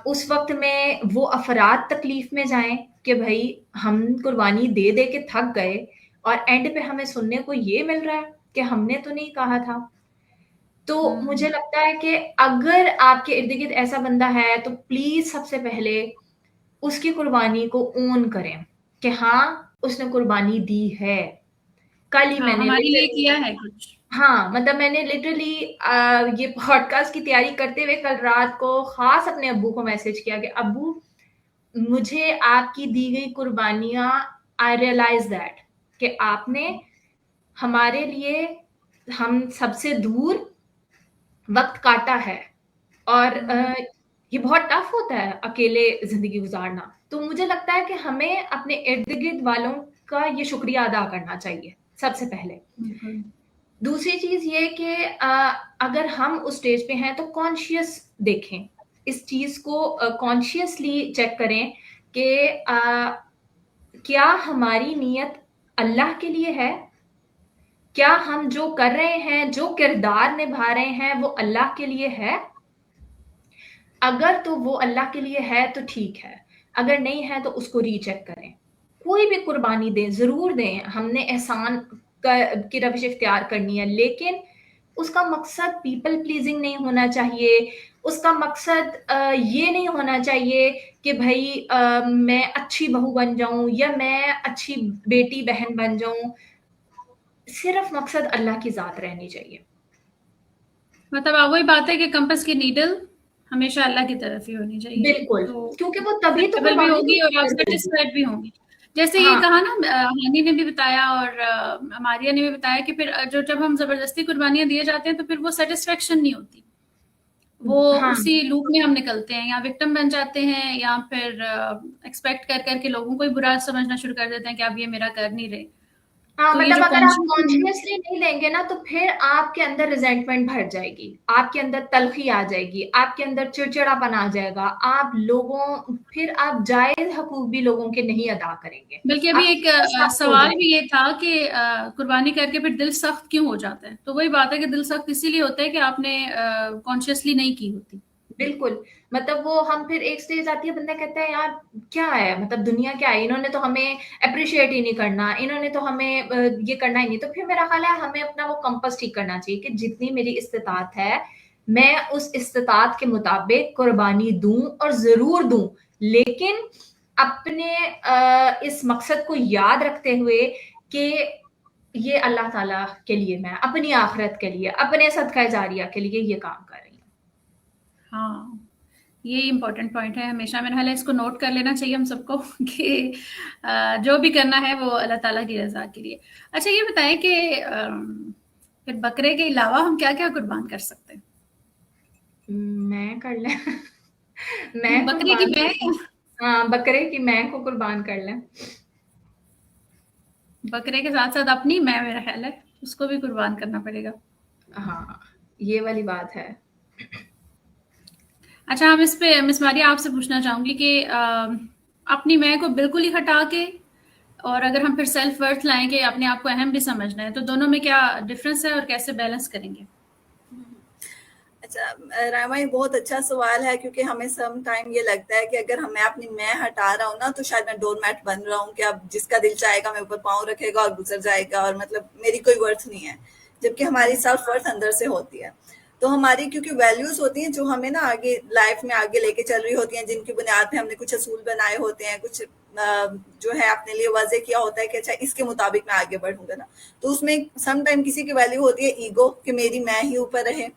उस वक़्त में वो अफ़राद तकलीफ़ में जाएँ कि भई हम कुर्बानी दे दे के थक गए और एंड पे हमें सुनने को ये मिल रहा है कि हमने तो नहीं कहा था। तो मुझे लगता है कि अगर आपके इर्द-गिर्द ऐसा बंदा है तो प्लीज़ सबसे पहले उसकी कुर्बानी को ओन करें कि हाँ, उसने कुर्बानी दी है। कल ही हाँ, मैंने हमारे लिए लिटरली किया है कुछ। हाँ, मतलब मैंने लिटरली ये पॉडकास्ट की तैयारी करते हुए कल रात को ख़ास अपने अब्बू को मैसेज किया कि अब्बू, मुझे आपकी दी गई कुर्बानियाँ आई रियलाइज़ दैट कि आपने हमारे लिए हम सबसे दूर वक़्त काटा है और ये बहुत टफ़ होता है अकेले ज़िंदगी गुज़ारना। तो मुझे लगता है कि हमें अपने इर्द-गिर्द वालों का ये शुक्रिया अदा करना चाहिए सबसे पहले। बिल्कुल। दूसरी चीज़ ये कि अगर हम उस स्टेज पे हैं तो कॉन्शियस देखें, इस चीज़ को कॉन्शियसली चेक करें कि क्या हमारी नीयत अल्लाह के लिए है? क्या हम जो कर रहे हैं, जो किरदार निभा रहे हैं वो अल्लाह के लिए है? अगर तो वो अल्लाह के लिए है तो ठीक है, अगर नहीं है तो उसको रीचेक करें। कोई भी कुर्बानी दें, ज़रूर दें, हमने एहसान की रविश इख्तियार करनी है, लेकिन उसका मकसद पीपल प्लीजिंग नहीं होना चाहिए, उसका मकसद ये नहीं होना चाहिए कि भई मैं अच्छी बहू बन जाऊँ या मैं अच्छी बेटी बहन बन जाऊँ। सिर्फ मकसद अल्लाह की ज़ात रहनी चाहिए। मतलब वही बात है कि कंपास की नीडल हमेशा अल्लाह की तरफ ही होनी चाहिए। बिल्कुल, तो क्योंकि वो तभी तो भी कुर्बानी होगी और आप होगी। सैटिस्फाइड भी होंगी। जैसे ये हाँ। कहा ना हानी ने भी बताया और मारिया ने भी बताया कि फिर जब हम जबरदस्ती कुर्बानियां दिए जाते हैं तो फिर वो सेटिस्फेक्शन नहीं होती, वो हाँ। उसी लूप में हम निकलते हैं, या विक्टिम बन जाते हैं या फिर एक्सपेक्ट कर करके लोगों को ही बुरा समझना शुरू कर देते हैं कि अब ये मेरा कर नहीं रहे। हाँ, तो ये मतलब जो अगर आप कॉन्शियसली नहीं लेंगे ना तो फिर आपके अंदर रिजेंटमेंट भर जाएगी, आपके अंदर तलखी आ जाएगी, आपके अंदर चिड़चिड़ापन आ जाएगा, आप लोगों फिर आप जायज हकूक भी लोगों के नहीं अदा करेंगे। बल्कि अभी आप एक सख्त हो सवाल जाएंगे। भी ये था कि कुर्बानी करके फिर दिल सख्त क्यों हो जाता है। तो वही बात है कि दिल सख्त इसीलिए होता है कि आपने कॉन्शियसली नहीं की होती। बिल्कुल, मतलब वो हम फिर एक स्टेज आती है, बंदा कहता है यार क्या है, मतलब दुनिया क्या है, इन्होंने तो हमें अप्रिशिएट ही नहीं करना, इन्होंने तो हमें ये करना ही नहीं। तो फिर मेरा ख्याल है हमें अपना वो कंपास ठीक करना चाहिए कि जितनी मेरी इस्तिताअत है, मैं उस इस्तिताअत के मुताबिक कुर्बानी दूँ और ज़रूर दूँ, लेकिन अपने इस मकसद को याद रखते हुए कि ये अल्लाह ताला के लिए, मैं अपनी आखिरत के लिए, अपने सदका जारिया के लिए ये काम कर रही हूँ। हाँ, ये इम्पोर्टेंट पॉइंट है। हमेशा मेरा ख्याल है इसको नोट कर लेना चाहिए हम सबको कि जो भी करना है वो अल्लाह ताला की रज़ा के लिए। अच्छा ये बताएं कि फिर बकरे के अलावा हम क्या-क्या कुर्बान कर सकते हैं? मैं कर लें मैं बकरे की कुर्बान मैं हाँ, बकरे की मैं को कुर्बान कर लें। बकरे के साथ-साथ अपनी मैं, मेरा ख्याल है उसको भी कुर्बान करना पड़ेगा। हाँ, ये वाली बात है। अच्छा, हम इस पे मिस मारिया आपसे पूछना चाहूंगी कि अपनी मैं को बिल्कुल ही हटा के और अगर हम फिर सेल्फ वर्थ लाएं कि अपने आप को अहम भी समझना है, तो दोनों में क्या डिफरेंस है और कैसे बैलेंस करेंगे? अच्छा रामा, ये बहुत अच्छा सवाल है, क्योंकि हमें सम टाइम ये लगता है कि अगर मैं अपनी मैं हटा रहा हूँ ना तो शायद मैं डोरमैट बन रहा हूँ कि अब जिसका दिल चाहेगा मेरे ऊपर पाँव रखेगा और गुजर जाएगा, और मतलब मेरी कोई वर्थ नहीं है, जबकि हमारी सेल्फ वर्थ अंदर से होती है। तो हमारी क्योंकि वैल्यूज होती हैं जो हमें ना आगे लाइफ में आगे लेके चल रही होती हैं, जिनकी बुनियाद पे हमने कुछ असूल बनाए होते हैं, कुछ जो है अपने लिए वाजे किया होता है कि अच्छा इसके मुताबिक मैं आगे बढ़ूंगा ना। तो उसमें सम टाइम किसी की वैल्यू होती है ईगो, कि मेरी मैं ही ऊपर रहे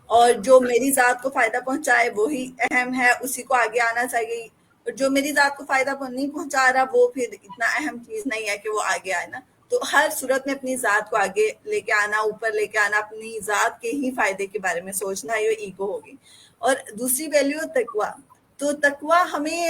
और जो मेरी जात को फायदा पहुंचाए वही अहम है, उसी को आगे आना चाहिए। और जो मेरी जात को फायदा नहीं पहुंचा रहा वो फिर इतना अहम चीज नहीं है कि वो आगे आए ना। تو ہر صورت میں اپنی ذات کو آگے لے کے آنا، اوپر لے کے آنا، اپنی ذات کے ہی فائدے کے بارے میں سوچنا، یہ ایگو ہوگی. اور دوسری ویلیو تقویٰ. تو تقویٰ ہمیں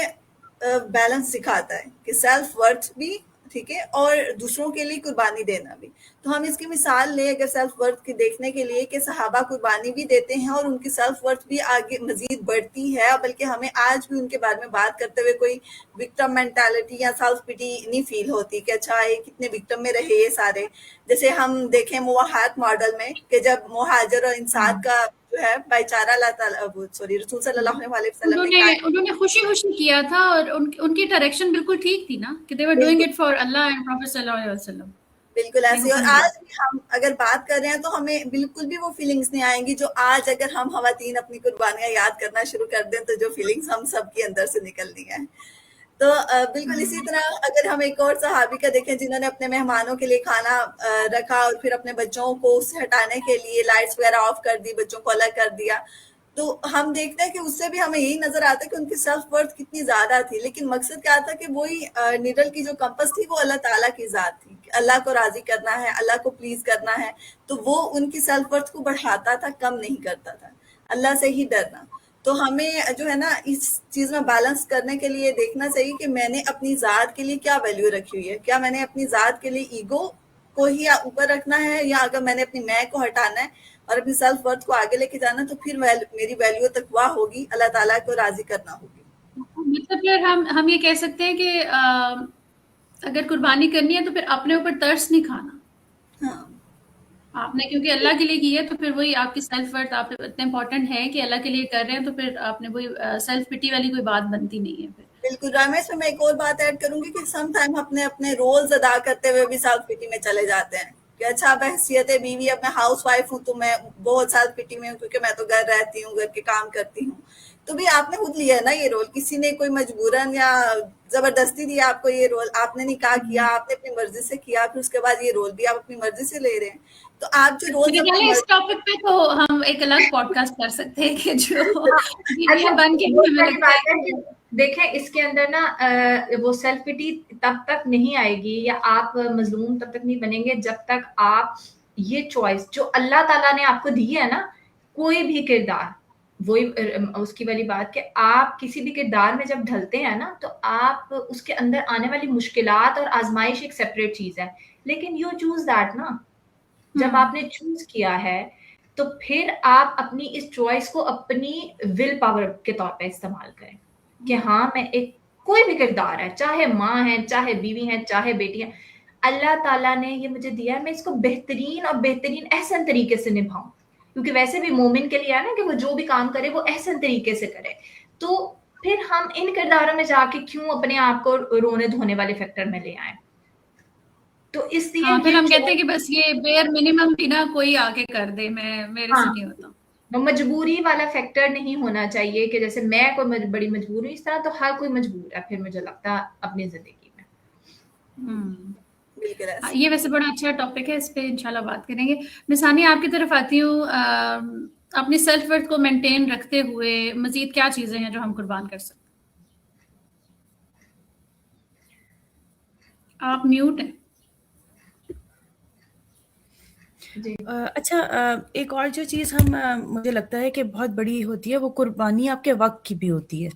بیلنس سکھاتا ہے کہ سیلف ورتھ بھی ٹھیک ہے اور دوسروں کے لیے قربانی دینا بھی. تو ہم اس کی مثال لیں اگر سیلف ورتھ کی دیکھنے کے لیے کہ صحابہ قربانی بھی دیتے ہیں اور ان کی سیلف ورتھ بھی آگے مزید بڑھتی ہے، بلکہ ہمیں آج بھی ان کے بارے میں بات کرتے ہوئے کوئی وکٹم مینٹالٹی یا سیلف پٹی نہیں فیل ہوتی کہ اچھا یہ کتنے وکٹم میں رہے یہ سارے. جیسے ہم دیکھیں موحد ماڈل میں کہ جب مہاجر اور انسان کا جو ہے بھائی چارہ اللہ تعالیٰ رسول صلی اللہ علیہ وسلم نے انہوں نے خوشی خوشی کیا تھا اور ان کی ڈائریکشن بالکل ٹھیک تھی نا کہ they were doing it for Allah and Prophet صلی اللہ علیہ وسلم. بالکل ایسے. اور آج بھی ہم اگر بات کر رہے ہیں تو ہمیں بالکل بھی وہ فیلنگز نہیں آئیں گی جو آج اگر ہم خواتین اپنی قربانیاں یاد کرنا شروع کر دیں تو جو فیلنگز ہم سب کے اندر سے نکلنی ہیں. تو بالکل اسی طرح اگر ہم ایک اور صحابی کا دیکھیں جنہوں نے اپنے مہمانوں کے لیے کھانا رکھا اور پھر اپنے بچوں کو اس سے ہٹانے کے لیے لائٹس وغیرہ آف کر دی، بچوں کو الگ کر دیا، تو ہم دیکھتے ہیں کہ اس سے بھی ہمیں یہی نظر آتا ہے کہ ان کی سیلف ورتھ کتنی زیادہ تھی. لیکن مقصد کیا تھا کہ وہی نیڈل کی جو کمپس تھی وہ اللہ تعالیٰ کی ذات تھی، اللہ کو راضی کرنا ہے، اللہ کو پلیز کرنا ہے. تو وہ ان کی سیلف ورتھ کو بڑھاتا تھا، کم نہیں کرتا تھا. اللہ سے ہی ڈرنا. تو ہمیں جو ہے نا اس چیز میں بیلنس کرنے کے لیے دیکھنا چاہیے کہ میں نے اپنی ذات کے لیے کیا ویلیو رکھی ہوئی ہے. کیا میں نے اپنی ذات کے لیے ایگو کو ہی اوپر رکھنا ہے، یا اگر میں نے اپنی میں کو ہٹانا ہے اور اپنی سیلف ورتھ کو آگے لے کے جانا تو پھر میری ویلیو تقویٰ ہوگی، اللہ تعالیٰ کو راضی کرنا ہوگی. مطلب پھر ہم یہ کہہ سکتے ہیں کہ اگر قربانی کرنی ہے تو پھر اپنے اوپر ترس نہیں کھانا. ہاں آپ نے کیونکہ اللہ کے لیے کی ہے تو پھر وہی آپ کی سیلف ورتھ آپ اتنا امپورٹنٹ ہے کہ اللہ کے لیے کر رہے ہیں، تو پھر آپ نے وہی سیلف پٹی والی کوئی بات بنتی نہیں ہے پھر. بالکل رائما، اس میں میں ایک اور بات ایڈ کروں گی کہ سم ٹائم اپنے رولز ادا کرتے ہوئے بھی سیلف پٹی میں چلے جاتے ہیں کہ اچھا اب حیثیت بیوی، اب میں ہاؤس وائف ہوں تو میں بہت سیلف پٹی میں ہوں کیونکہ میں تو گھر رہتی ہوں، گھر کے کام کرتی ہوں. تو بھی آپ نے خود لیا ہے نا یہ رول، کسی نے کوئی مجبوراً یا زبردستی دیا آپ کو یہ رول، آپ نے نکاح کیا، آپ نے اپنی مرضی سے کیا، پھر اس کے بعد یہ رول بھی آپ اپنی مرضی سے لے رہے ہیں. تو آپ جو رول اس ٹاپک پہ تو ہم ایک الگ پوڈ کاسٹ کر سکتے ہیں کہ جو بن کے ہمیں لگتا ہے. دیکھیں اس کے اندر نا وہ سیلف پٹی تب تک نہیں آئے گی یا آپ مظلوم تب تک نہیں بنیں گے جب تک آپ یہ چوائس جو اللہ تعالیٰ نے آپ کو دی ہے نا، کوئی بھی کردار، وہی اس کی والی بات کہ آپ کسی بھی کردار میں جب ڈھلتے ہیں نا تو آپ اس کے اندر آنے والی مشکلات اور آزمائش ایک سیپریٹ چیز ہے، لیکن یو چوز دیٹ نا. جب آپ نے چوز کیا ہے تو پھر آپ اپنی اس چوائس کو اپنی ول پاور کے طور پہ استعمال کریں کہ ہاں میں ایک کوئی بھی کردار ہے، چاہے ماں ہے، چاہے بیوی ہے، چاہے بیٹی ہے، اللہ تعالیٰ نے یہ مجھے دیا ہے، میں اس کو بہترین اور بہترین احسن طریقے سے نبھاؤں. کیونکہ ویسے بھی مومن کے لیے ہے نا کہ وہ جو بھی کام کرے وہ احسن طریقے سے کرے. تو پھر ہم ان کرداروں میں جا کے کیوں اپنے آپ کو رونے دھونے والے فیکٹر میں لے آئیں. تو اس لیے پھر ہم کہتے ہیں کہ بس یہ بیئر منیمم بھی نا کوئی آ کے کر دے، میرے سے نہیں ہوتا. مجبوری والا فیکٹر نہیں ہونا چاہیے کہ جیسے میں کوئی بڑی مجبور ہوں، اس طرح تو ہر کوئی مجبور ہے پھر مجھے لگتا ہے اپنی زندگی میں. یہ ویسے بڑا اچھا ٹاپک ہے، اس پہ انشاءاللہ بات کریں گے. مثانی آپ کی طرف آتی ہوں، اپنی سیلف ورتھ کو مینٹین رکھتے ہوئے مزید کیا چیزیں ہیں جو ہم قربان کر سکتے ہیں؟ آپ میوٹ ہیں. جی اچھا، ایک اور جو چیز مجھے لگتا ہے کہ بہت بڑی ہوتی ہے وہ قربانی آپ کے وقت کی بھی ہوتی ہے.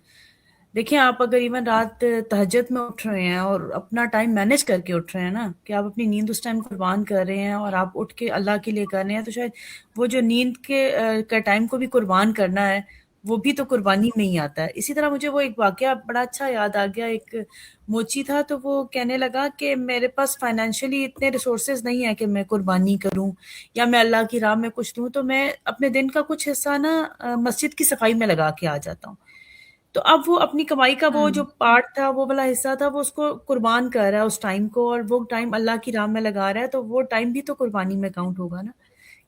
دیکھیں آپ اگر ایون رات تہجد میں اٹھ رہے ہیں اور اپنا ٹائم مینیج کر کے اٹھ رہے ہیں نا، کہ آپ اپنی نیند اس ٹائم قربان کر رہے ہیں اور آپ اٹھ کے اللہ کے لیے کر رہے ہیں، تو شاید وہ جو نیند کے ٹائم کو بھی قربان کرنا ہے وہ بھی تو قربانی میں ہی آتا ہے. اسی طرح مجھے وہ ایک واقعہ بڑا اچھا یاد آ گیا. ایک موچی تھا تو وہ کہنے لگا کہ میرے پاس فائنینشلی اتنے ریسورسز نہیں ہیں کہ میں قربانی کروں یا میں اللہ کی راہ میں کچھ دوں، تو میں اپنے دن کا کچھ حصہ نا مسجد کی صفائی میں لگا کے آ جاتا ہوں. تو اب وہ اپنی کمائی کا وہ جو پارٹ تھا، وہ والا حصہ تھا، وہ اس کو قربان کر رہا ہے اس ٹائم کو، اور وہ ٹائم اللہ کی راہ میں لگا رہا ہے، تو وہ ٹائم بھی تو قربانی میں کاؤنٹ ہوگا نا.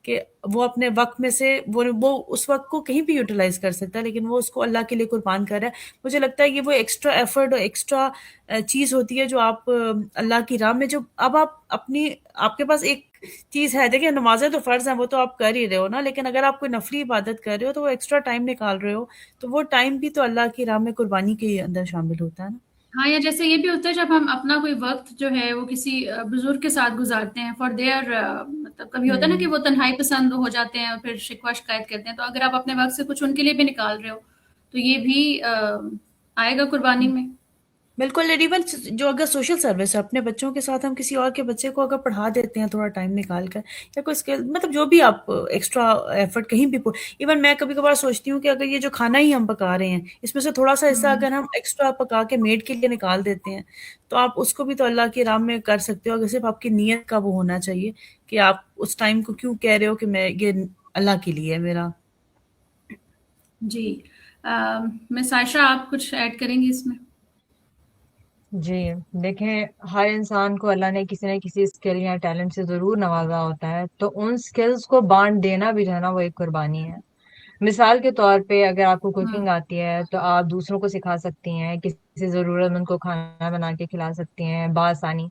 کہ وہ اپنے وقت میں سے وہ اس وقت کو کہیں بھی یوٹیلائز کر سکتا ہے، لیکن وہ اس کو اللہ کے لیے قربان کر رہا ہے. مجھے لگتا ہے یہ وہ ایکسٹرا ایفرٹ اور ایکسٹرا چیز ہوتی ہے جو آپ اللہ کی راہ میں، جو اب آپ کے پاس ایک چیز ہے. دیکھیں نمازیں تو فرض ہیں، وہ تو آپ کر ہی رہے ہو نا، لیکن اگر آپ کوئی نفلی عبادت کر رہے ہو تو وہ ایکسٹرا ٹائم نکال رہے ہو، تو وہ ٹائم بھی تو اللہ کی راہ میں قربانی کے اندر شامل ہوتا ہے نا. हाँ, या जैसे ये भी होता है जब हम अपना कोई वक्त जो है वो किसी बुजुर्ग के साथ गुजारते हैं फॉर देयर, मतलब कभी होता है ना कि वो तन्हाई पसंद हो जाते हैं और फिर शिकवा शिकायत करते हैं, तो अगर आप अपने वक्त से कुछ उनके लिए भी निकाल रहे हो तो ये भी आएगा कुर्बानी में। बिल्कुल। इवन जो अगर सोशल सर्विस है, अपने बच्चों के साथ हम किसी और के बच्चे को अगर पढ़ा देते हैं थोड़ा टाइम निकाल कर, या कोई स्किल, मतलब जो भी आप एक्स्ट्रा एफर्ट कहीं भी, इवन मैं कभी कभार सोचती हूँ कि अगर ये जो खाना ही हम पका रहे हैं इसमें से थोड़ा सा हिस्सा अगर हम एक्स्ट्रा पका के मेड के लिए निकाल देते हैं तो आप उसको भी तो अल्लाह की राह में कर सकते हो। अगर सिर्फ आपकी नीयत का वो होना चाहिए कि आप उस टाइम को क्यों कह रहे हो कि मैं ये अल्लाह के लिए है मेरा। जी, मिस आयशा आप कुछ ऐड करेंगी इसमें? जी देखें, हर इंसान को अल्लाह ने किसी न किसी स्किल या टैलेंट से जरूर नवाजा होता है, तो उन स्किल्स को बांट देना भी जो है ना वो एक कुर्बानी है। मिसाल के तौर पे अगर आपको कुकिंग आती है तो आप दूसरों को सिखा सकती हैं, किसी जरूरतमंद को खाना बना के खिला सकती हैं बासानी।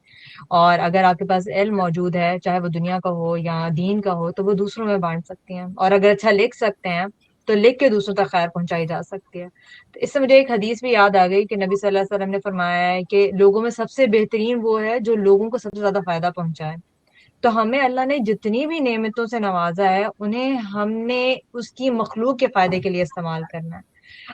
और अगर आपके पास इल्म मौजूद है, चाहे वो दुनिया का हो या दीन का हो, तो वो दूसरों में बांट सकती हैं। और अगर अच्छा लिख सकते हैं तो लिख के दूसरों तक खैर पहुंचाई जा सकती है। तो इससे मुझे एक हदीस भी याद आ गई कि नबी सल्लल्लाहु अलैहि वसल्लम ने फरमाया है कि लोगों में सबसे बेहतरीन वो है जो लोगों को सबसे ज्यादा फायदा पहुंचाए। तो हमें अल्लाह ने जितनी भी नेमतों से नवाजा है उन्हें हमने उसकी मखलूक के फायदे के लिए इस्तेमाल करना है।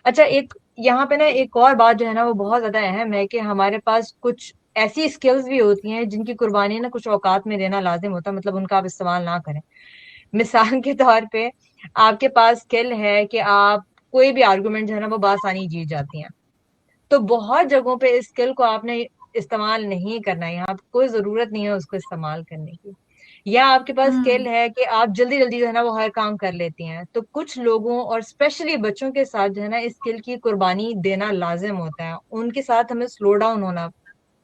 अच्छा, एक यहाँ पे ना एक और बात जो है ना वो बहुत ज्यादा अहम है कि हमारे पास कुछ ऐसी स्किल्स भी होती हैं जिनकी कुर्बानी ना कुछ औकात में देना लाजिम होता है, मतलब उनका आप इस्तेमाल ना करें। मिसाल के तौर पे आपके पास स्किल है कि आप कोई भी आर्गुमेंट जो है ना वो बासानी जीत जाती हैं, तो बहुत जगहों पे इस स्किल को आपने इस्तेमाल नहीं करना है, यहाँ पे कोई जरूरत नहीं है उसको इस्तेमाल करने की। या आपके पास स्किल है कि आप जल्दी जल्दी जो है ना वो हर काम कर लेती हैं, तो कुछ लोगों और स्पेशली बच्चों के साथ जो है ना इस स्किल की कुर्बानी देना लाजिम होता है। उनके साथ हमें स्लो डाउन होना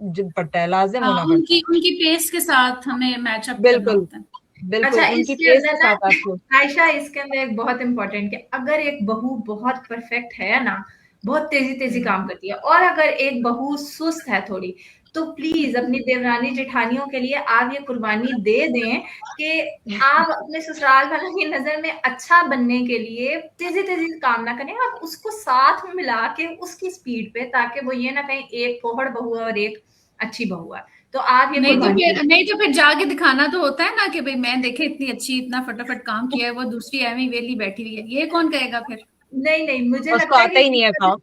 पड़ता है, लाजिम हाँ, होना पड़ता है। उनकी पेस के साथ हमें मैच अप करना बिल्कुल होता है। बिल्कुल, अच्छा, उनकी इसके पेस अंदर के ना साथ आपको। आयशा, इसके अंदर एक बहुत इंपॉर्टेंट कि अगर एक बहू बहुत परफेक्ट है ना, बहुत तेजी तेजी काम करती है, और अगर एक बहू सुस्त है थोड़ी, तो प्लीज अपनी देवरानी जेठानियों के लिए आप ये कुर्बानी दे दें कि आप अपने ससुराल वालों की नजर में अच्छा बनने के लिए तेजी तेजी काम ना करें, आप उसको साथ में मिला के उसकी स्पीड पे, ताकि वो ये ना कहीं एक फोहड़ बहू है और एक अच्छी बहू है। तो आप ये कुर्बानी नहीं तो फिर जाके दिखाना तो होता है ना कि भाई मैं देखे इतनी अच्छी, इतना फटाफट काम किया है, वो दूसरी एवं वेली बैठी हुई है, ये कौन कहेगा फिर? नहीं, मुझे उसको लगता है आता ही नहीं है काम।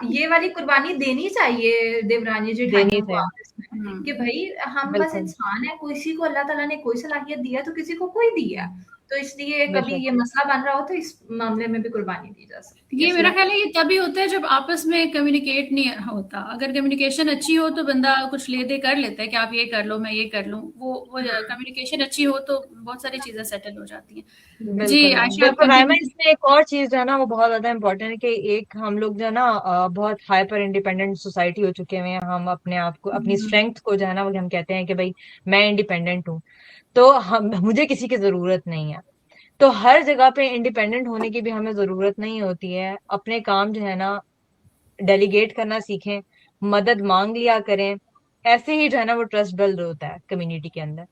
ये वाली कुर्बानी देनी चाहिए देवरानी देनी जेठानियों को से आपस में, कि भाई हम बस बिल्कुल इंसान है, किसी को अल्लाह ताला ने कोई सलाहियत दिया तो किसी को कोई दिया, तो इसलिए कभी बेशक। ये मसला बन रहा हो तो इस मामले में भी कुर्बानी दी जा सकती है। ये मेरा ख्याल है ये तभी होता है जब आपस में कम्युनिकेट नहीं होता। अगर कम्युनिकेशन अच्छी हो तो बंदा कुछ ले दे कर लेता है कि आप ये कर लो मैं ये कर लूं, वो कम्युनिकेशन अच्छी हो तो बहुत सारी चीजें सेटल हो जाती हैं। जी बिल्कुल आयशा, आप बिल्कुल रायमा, कंटिन्यू। इसमें एक और चीज जो है ना वो बहुत ज्यादा इम्पोर्टेंट है कि एक हम लोग जो है ना बहुत हाइपर इंडिपेंडेंट सोसाइटी हो चुके हैं। हम अपने आप को, अपनी स्ट्रेंथ को जो है ना वो हम कहते हैं कि भाई मैं इंडिपेंडेंट हूँ, तो हम मुझे किसी की जरूरत नहीं है। तो हर जगह पे इंडिपेंडेंट होने की भी हमें जरूरत नहीं होती है। अपने काम जो है ना डेलीगेट करना सीखें, मदद मांग लिया करें। ऐसे ही जो है ना वो ट्रस्ट बिल्ड होता है कम्युनिटी के अंदर।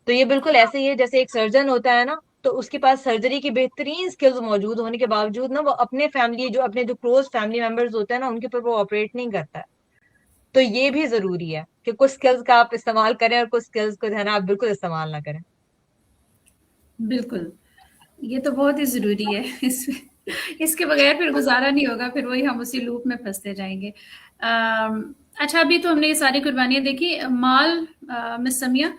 तो ये बिल्कुल ऐसे ही है जैसे एक सर्जन होता है ना, तो उसके पास सर्जरी की बेहतरीन स्किल्स मौजूद होने के बावजूद ना वो अपने फैमिली, जो अपने जो क्लोज फैमिली मेंबर्स होते हैं ना उनके ऊपर वो ऑपरेट नहीं करता है। तो ये भी जरूरी है कि कुछ स्किल्स का आप इस्तेमाल करें और कुछ स्किल्स को जो है ना आप बिल्कुल इस्तेमाल ना करें। बिल्कुल, ये तो बहुत ही जरूरी है। इसके बगैर फिर गुजारा नहीं होगा, फिर वही हम उसी लूप में फंसते जाएंगे। अच्छा, अभी तो हमने ये सारी कुर्बानियां देखी। माल, मिस समिया,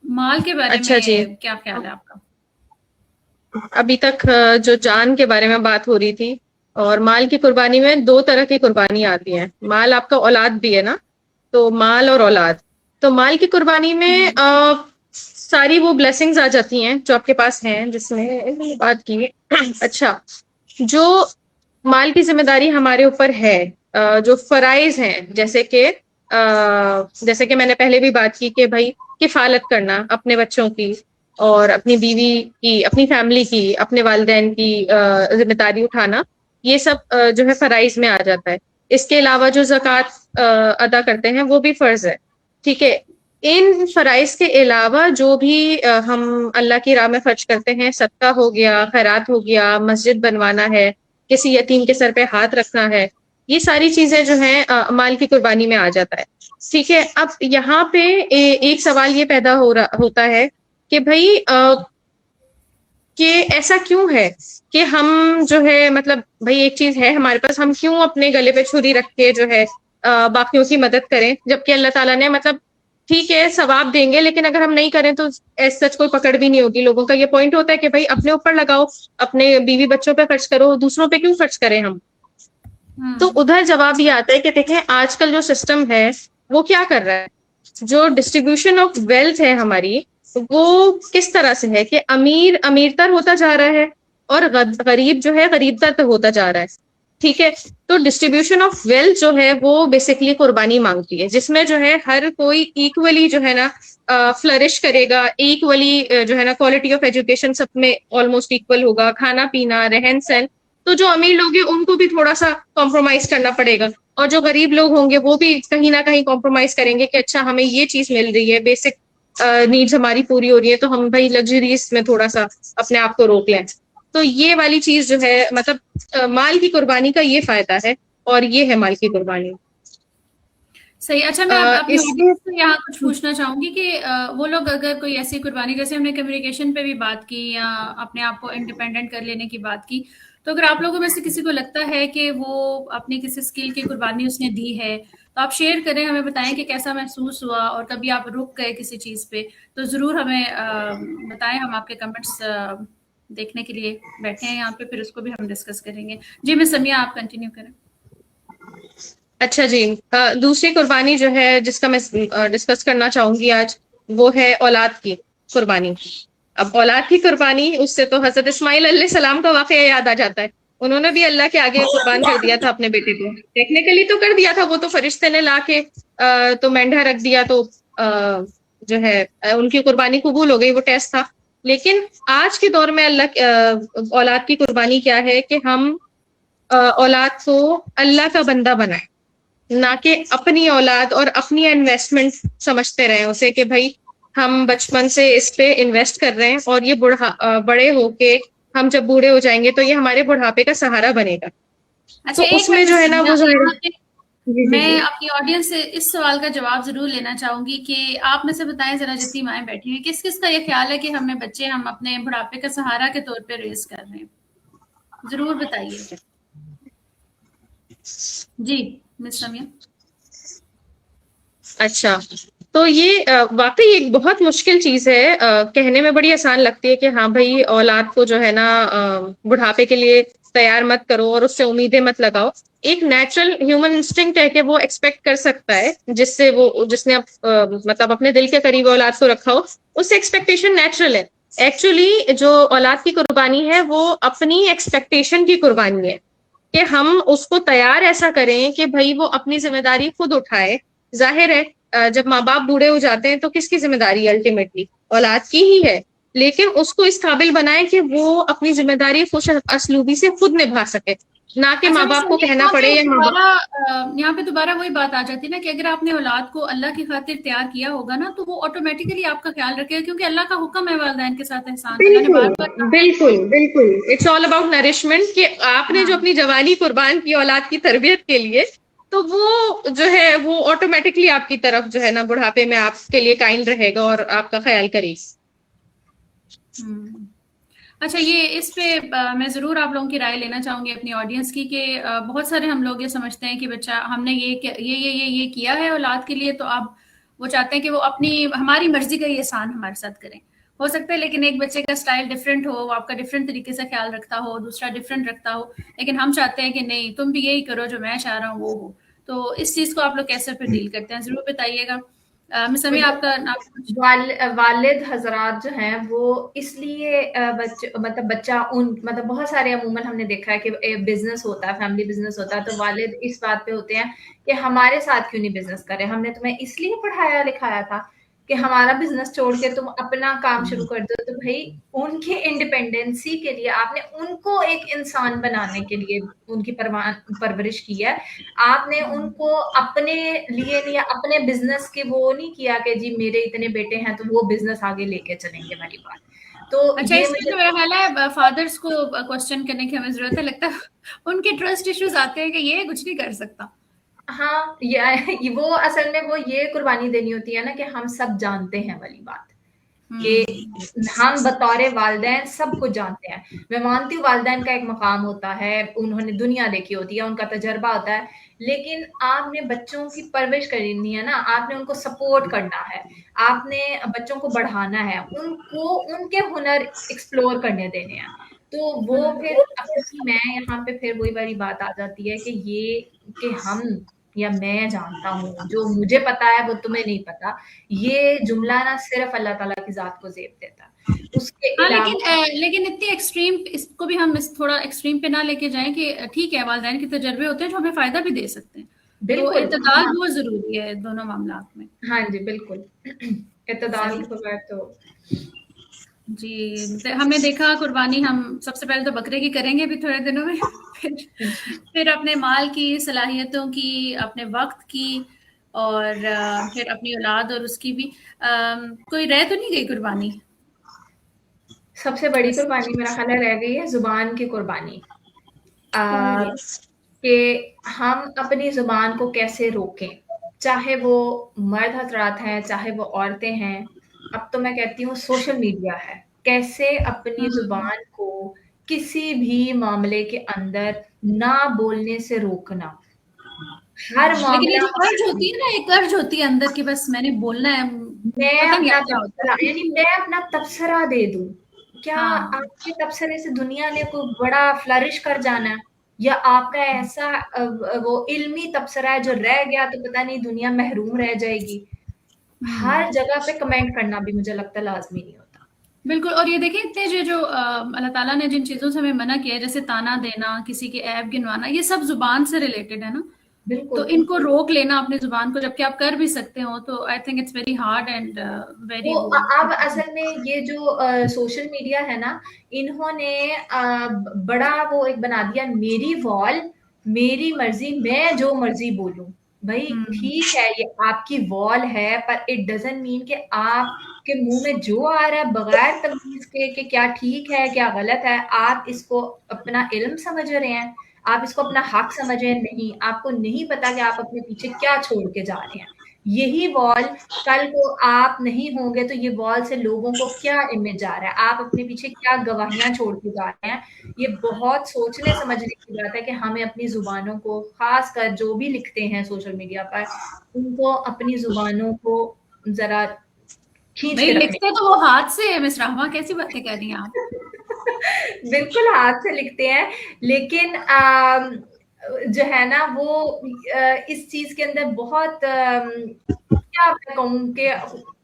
माल के बारे अच्छा जी, में क्या ख्याल है आपका? अभी तक जो जान के बारे में बात हो रही थी, और माल की कुर्बानी में दो तरह की कुर्बानी आती है। माल आपका औलाद भी है ना, तो माल और औलाद। तो माल की कुर्बानी में सारी वो ब्लेसिंग्स आ जाती हैं जो आपके पास हैं, जिसमें बात की। अच्छा, जो माल की जिम्मेदारी हमारे ऊपर है, जो फराइज हैं, जैसे कि मैंने पहले भी बात की कि भाई किफालत करना अपने बच्चों की और अपनी बीवी की, अपनी फैमिली की, अपने वालिदैन की जिम्मेदारी उठाना, ये सब जो है फराइज में आ जाता है। इसके अलावा जो ज़कात अदा करते हैं वो भी फर्ज है, ठीक है। इन फराइज के अलावा जो भी हम अल्लाह की राह में खर्च करते हैं, सदका हो गया, खैरात हो गया, मस्जिद बनवाना है, किसी यतीम के सर पे हाथ रखना है, یہ ساری چیزیں جو ہیں مال کی قربانی میں آ جاتا ہے. ٹھیک ہے. اب یہاں پہ ایک سوال یہ پیدا ہوتا ہے کہ بھائی کہ ایسا کیوں ہے کہ ہم جو ہے مطلب بھائی ایک چیز ہے ہمارے پاس، ہم کیوں اپنے گلے پہ چھری رکھ کے جو ہے باقیوں کی مدد کریں، جبکہ اللہ تعالیٰ نے مطلب ٹھیک ہے ثواب دیں گے، لیکن اگر ہم نہیں کریں تو ایس سچ کوئی پکڑ بھی نہیں ہوگی. لوگوں کا یہ پوائنٹ ہوتا ہے کہ بھائی اپنے اوپر لگاؤ، اپنے بیوی بچوں پہ خرچ کرو، دوسروں پہ کیوں خرچ کریں ہم. تو ادھر جواب یہ آتا ہے کہ دیکھیں آج کل جو سسٹم ہے وہ کیا کر رہا ہے، جو ڈسٹریبیوشن آف ویلتھ ہے ہماری، وہ کس طرح سے ہے کہ امیر امیر تر ہوتا جا رہا ہے اور غریب جو ہے غریب تر ہوتا جا رہا ہے. ٹھیک ہے. تو ڈسٹریبیوشن آف ویلتھ جو ہے وہ بیسکلی قربانی مانگتی ہے، جس میں جو ہے ہر کوئی ایکولی جو ہے نا فلرش کرے گا، ایکولی جو ہے نا کوالٹی آف ایجوکیشن سب میں آلموسٹ ایکول ہوگا، کھانا پینا رہن سہن. تو جو امیر لوگ ہیں ان کو بھی تھوڑا سا کمپرومائز کرنا پڑے گا، اور جو غریب لوگ ہوں گے وہ بھی کہیں نہ کہیں کمپرومائز کریں گے کہ اچھا ہمیں یہ چیز مل رہی ہے، بیسک نیڈز ہماری پوری ہو رہی ہے، تو ہم بھائی لگژریز میں تھوڑا سا اپنے آپ کو روک لیں. تو یہ والی چیز جو ہے مطلب مال کی قربانی کا یہ فائدہ ہے، اور یہ ہے مال کی قربانی. صحیح. اچھا میں اپنی آڈینس سے یہاں کچھ پوچھنا چاہوں گی کہ وہ لوگ اگر کوئی ایسی قربانی، جیسے ہم نے کمیونیکیشن پہ بھی بات کی یا اپنے آپ کو انڈیپینڈنٹ کر لینے کی بات کی، تو اگر آپ لوگوں میں سے کسی کو لگتا ہے کہ وہ اپنی کسی اسکل کی قربانی اس نے دی ہے، تو آپ شیئر کریں، ہمیں بتائیں کہ کیسا محسوس ہوا، اور کبھی آپ رک گئے کسی چیز پہ تو ضرور ہمیں بتائیں. ہم آپ کے کمنٹس دیکھنے کے لیے بیٹھے ہیں یہاں پہ، پھر اس کو بھی ہم ڈسکس کریں گے. جی میں سمیہ، آپ کنٹینیو کریں. اچھا جی. دوسری قربانی جو ہے جس کا میں ڈسکس کرنا چاہوں گی آج، وہ ہے اولاد کی قربانی. اب اولاد کی قربانی، اس سے تو حضرت اسماعیل علیہ السلام کا واقعہ یاد آ جاتا ہے. انہوں نے بھی اللہ کے آگے قربان کر دیا تھا اپنے بیٹے کو. ٹیکنیکلی تو کر دیا تھا، وہ تو فرشتے نے لا کے تو مینڈا رکھ دیا، تو جو ہے ان کی قربانی قبول ہو گئی، وہ ٹیسٹ تھا. لیکن آج کے دور میں اللہ اولاد کی قربانی کیا ہے کہ ہم اولاد کو اللہ کا بندہ بنائیں، نہ کہ اپنی اولاد اور اپنی انویسٹمنٹ سمجھتے رہیں اسے کہ بھائی ہم بچپن سے اس پہ انویسٹ کر رہے ہیں، اور یہ بڑے ہو کے ہم جب بوڑھے ہو جائیں گے تو یہ ہمارے بڑھاپے کا سہارا بنے گا. اچھا تو اس میں جو ہے نا وہ میں اپنی آڈینس سے اس سوال کا جواب ضرور لینا چاہوں گی کہ آپ میں سے بتائیں ذرا، جتنی مائیں بیٹھی ہیں، کس کس کا یہ خیال ہے کہ ہمیں بچے ہم اپنے بڑھاپے کا سہارا کے طور پہ ریز کر رہے ہیں؟ ضرور بتائیے. جی مس سمیہ. اچھا، تو یہ واقعی ایک بہت مشکل چیز ہے. کہنے میں بڑی آسان لگتی ہے کہ ہاں بھائی اولاد کو جو ہے نا بڑھاپے کے لیے تیار مت کرو اور اس سے امیدیں مت لگاؤ. ایک نیچرل ہیومن انسٹنکٹ ہے کہ وہ ایکسپیکٹ کر سکتا ہے، جس نے مطلب اپنے دل کے قریب اولاد کو رکھا ہو، اس سے ایکسپیکٹیشن نیچرل ہے. ایکچولی جو اولاد کی قربانی ہے وہ اپنی ایکسپیکٹیشن کی قربانی ہے، کہ ہم اس کو تیار ایسا کریں کہ بھائی وہ اپنی ذمہ داری خود اٹھائے. ظاہر ہے جب ماں باپ بوڑھے ہو جاتے ہیں تو کس کی ذمہ داری ہے؟ الٹیمیٹلی اولاد کی ہی ہے. لیکن اس کو اس قابل بنائے کہ وہ اپنی ذمہ داری خوش اسلوبی سے خود نبھا سکے، نہ کہ ماں باپ کو کہنا پڑے. یہاں پہ دوبارہ وہی بات آ جاتی ہے نا کہ اگر آپ نے اولاد کو اللہ کی خاطر تیار کیا ہوگا نا، تو وہ آٹومیٹیکلی آپ کا خیال رکھے گا، کیونکہ اللہ کا حکم ہے والدین کے ساتھ احسان. بالکل بالکل اٹس آل اباؤٹ نرشمنٹ، کہ آپ نے جو اپنی جوانی قربان کی اولاد کی تربیت کے لیے، تو وہ جو ہے وہ آٹومیٹکلی آپ کی طرف جو ہے نا بڑھاپے میں آپ کے لیے کائنڈ رہے گا اور آپ کا خیال کرے گی. اچھا، یہ اس پہ میں ضرور آپ لوگوں کی رائے لینا چاہوں گی اپنی آڈینس کی، کہ بہت سارے ہم لوگ یہ سمجھتے ہیں کہ بچہ ہم نے یہ کیا ہے اولاد کے لیے، تو اب وہ چاہتے ہیں کہ وہ اپنی ہماری مرضی کا یہ احسان ہمارے ساتھ کریں. ہو سکتا ہے لیکن ایک بچے کا سٹائل ڈفرینٹ ہو، وہ آپ کا ڈفرینٹ طریقے سے خیال رکھتا ہو، دوسرا ڈفرینٹ رکھتا ہو، لیکن ہم چاہتے ہیں کہ نہیں تم بھی یہی کرو جو میں چاہ رہا ہوں وہ ہو. تو اس چیز کو آپ لوگ کیسے پھر ڈیل کرتے ہیں ضرور بتائیے گا. مس سمیہ، آپ کا والد حضرات جو ہیں وہ اس لیے بچہ مطلب بہت سارے عموماً ہم نے دیکھا ہے کہ بزنس ہوتا ہے، فیملی بزنس ہوتا ہے، تو والد اس بات پہ ہوتے ہیں کہ ہمارے ساتھ کیوں نہیں بزنس کرے، ہم نے تمہیں اس لیے پڑھایا لکھایا تھا کہ ہمارا بزنس چھوڑ کے تم اپنا کام شروع کر دو. تو بھائی ان کی انڈیپینڈنسی کے لیے آپ نے ان کو ایک انسان بنانے کے لیے ان کی پرورش کی ہے. آپ نے ان کو اپنے لیے نہیں، اپنے بزنس کے وہ نہیں کیا کہ جی میرے اتنے بیٹے ہیں تو وہ بزنس آگے لے کے چلیں گے. والی بات تو اچھا یہ اس میں تو میرا خیال ہے فادرز کو کوشچن کرنے کی ہمیں ضرورت ہے. لگتا ہے ان کے ٹرسٹ ایشوز آتے ہیں کہ یہ کچھ نہیں کر سکتا. ہاں وہ اصل میں وہ یہ قربانی دینی ہوتی ہے نا کہ ہم سب جانتے ہیں والی بات کہ ہم بطور والدین سب کچھ جانتے ہیں. میں مانتی ہوں والدین کا ایک مقام ہوتا ہے, انہوں نے دنیا دیکھی ہوتی ہے, ان کا تجربہ ہوتا ہے, لیکن آپ نے بچوں کی پرورش کرنی ہے نا, آپ نے ان کو سپورٹ کرنا ہے, آپ نے بچوں کو بڑھانا ہے, ان کو ان کے ہنر ایکسپلور کرنے دینے ہیں. تو وہ پھر اپنی میں یہاں پہ پھر وہی والی بات آ جاتی ہے کہ یہ کہ ہم یا میں جانتا ہوں, جو مجھے پتا ہے وہ تمہیں نہیں پتا, یہ جملہ نا صرف اللہ تعالیٰ کی ذات کو زیب دیتا ہے. اس کے ہاں علاوہ لیکن اتنی ایکسٹریم, اس کو بھی ہم تھوڑا ایکسٹریم پہ نہ لے کے جائیں کہ ٹھیک ہے والدین کے تجربے ہوتے ہیں جو ہمیں فائدہ بھی دے سکتے ہیں, تو بالکل اعتدال بہت ضروری ہے دونوں معاملات میں. ہاں جی بالکل اعتدال کے بغیر تو جی ہم نے دیکھا قربانی ہم سب سے پہلے تو بکرے کی کریں گے بھی تھوڑے دنوں میں, پھر اپنے مال کی, صلاحیتوں کی, اپنے وقت کی, اور پھر اپنی اولاد اور اس کی بھی. کوئی رہ تو نہیں گئی قربانی؟ سب سے بڑی قربانی میرا خیال ہے رہ گئی ہے زبان کی قربانی, کہ ہم اپنی زبان کو کیسے روکیں, چاہے وہ مرد حضرات ہیں چاہے وہ عورتیں ہیں. اب تو میں کہتی ہوں سوشل میڈیا ہے, کیسے اپنی زبان کو کسی بھی معاملے کے اندر نہ بولنے سے روکنا. ہر لیکن یہ معاملہ جو ارج ہوتی ہے نا, ایک ارج ہوتی ہے اندر کی بس میں نے بولنا ہے, میں پتہ نہیں اپنا کیا ہوتا تبصرہ ہے. یعنی میں اپنا تبصرہ دے دوں, کیا ہاں آپ کے تبصرے سے دنیا نے کوئی بڑا فلرش کر جانا ہے, یا آپ کا ایسا وہ علمی تبصرہ ہے جو رہ گیا تو پتہ نہیں دنیا محروم رہ جائے گی. ہر جگہ پہ کمنٹ کرنا بھی مجھے لگتا ہے لازمی نہیں ہوتا. بالکل. اور یہ دیکھیں اتنے جو اللہ تعالیٰ نے جن چیزوں سے ہمیں منع کیا ہے, جیسے تانا دینا, کسی کے عیب گنوانا, یہ سب زبان سے ریلیٹڈ ہے نا, تو بالکل ان کو روک لینا اپنی زبان کو, جبکہ آپ کر بھی سکتے ہو, تو I think it's very hard and very تو اب اصل میں یہ جو سوشل میڈیا ہے نا, انہوں نے بڑا وہ ایک بنا دیا, میری وال میری مرضی, میں جو مرضی بولوں. بھائی ٹھیک ہے یہ آپ کی وال ہے, پر اٹ ڈزنٹ مین کہ آپ کے منہ میں جو آ رہا ہے بغیر تمیز کے کہ کیا ٹھیک ہے کیا غلط ہے, آپ اس کو اپنا علم سمجھ رہے ہیں, آپ اس کو اپنا حق سمجھ رہے ہیں. نہیں, آپ کو نہیں پتا کہ آپ اپنے پیچھے کیا چھوڑ کے جا رہے ہیں. یہی وال کل کو آپ نہیں ہوں گے تو یہ وال سے لوگوں کو کیا امیج آ رہا ہے, آپ اپنے پیچھے کیا گواہیاں چھوڑ کے جا رہے ہیں. یہ بہت سوچنے سمجھنے کی بات ہے کہ ہمیں اپنی زبانوں کو, خاص کر جو بھی لکھتے ہیں سوشل میڈیا پر, ان کو اپنی زبانوں کو ذرا کھینچ بھائی کے رکھنے. لکھتے تو وہ ہاتھ سے ہے مس رحمہ, کیسی باتیں کر رہی ہیں آپ. بالکل ہاتھ سے لکھتے ہیں, لیکن جو ہے نا وہ اس چیز کے اندر بہت کیا میں کہوں کہ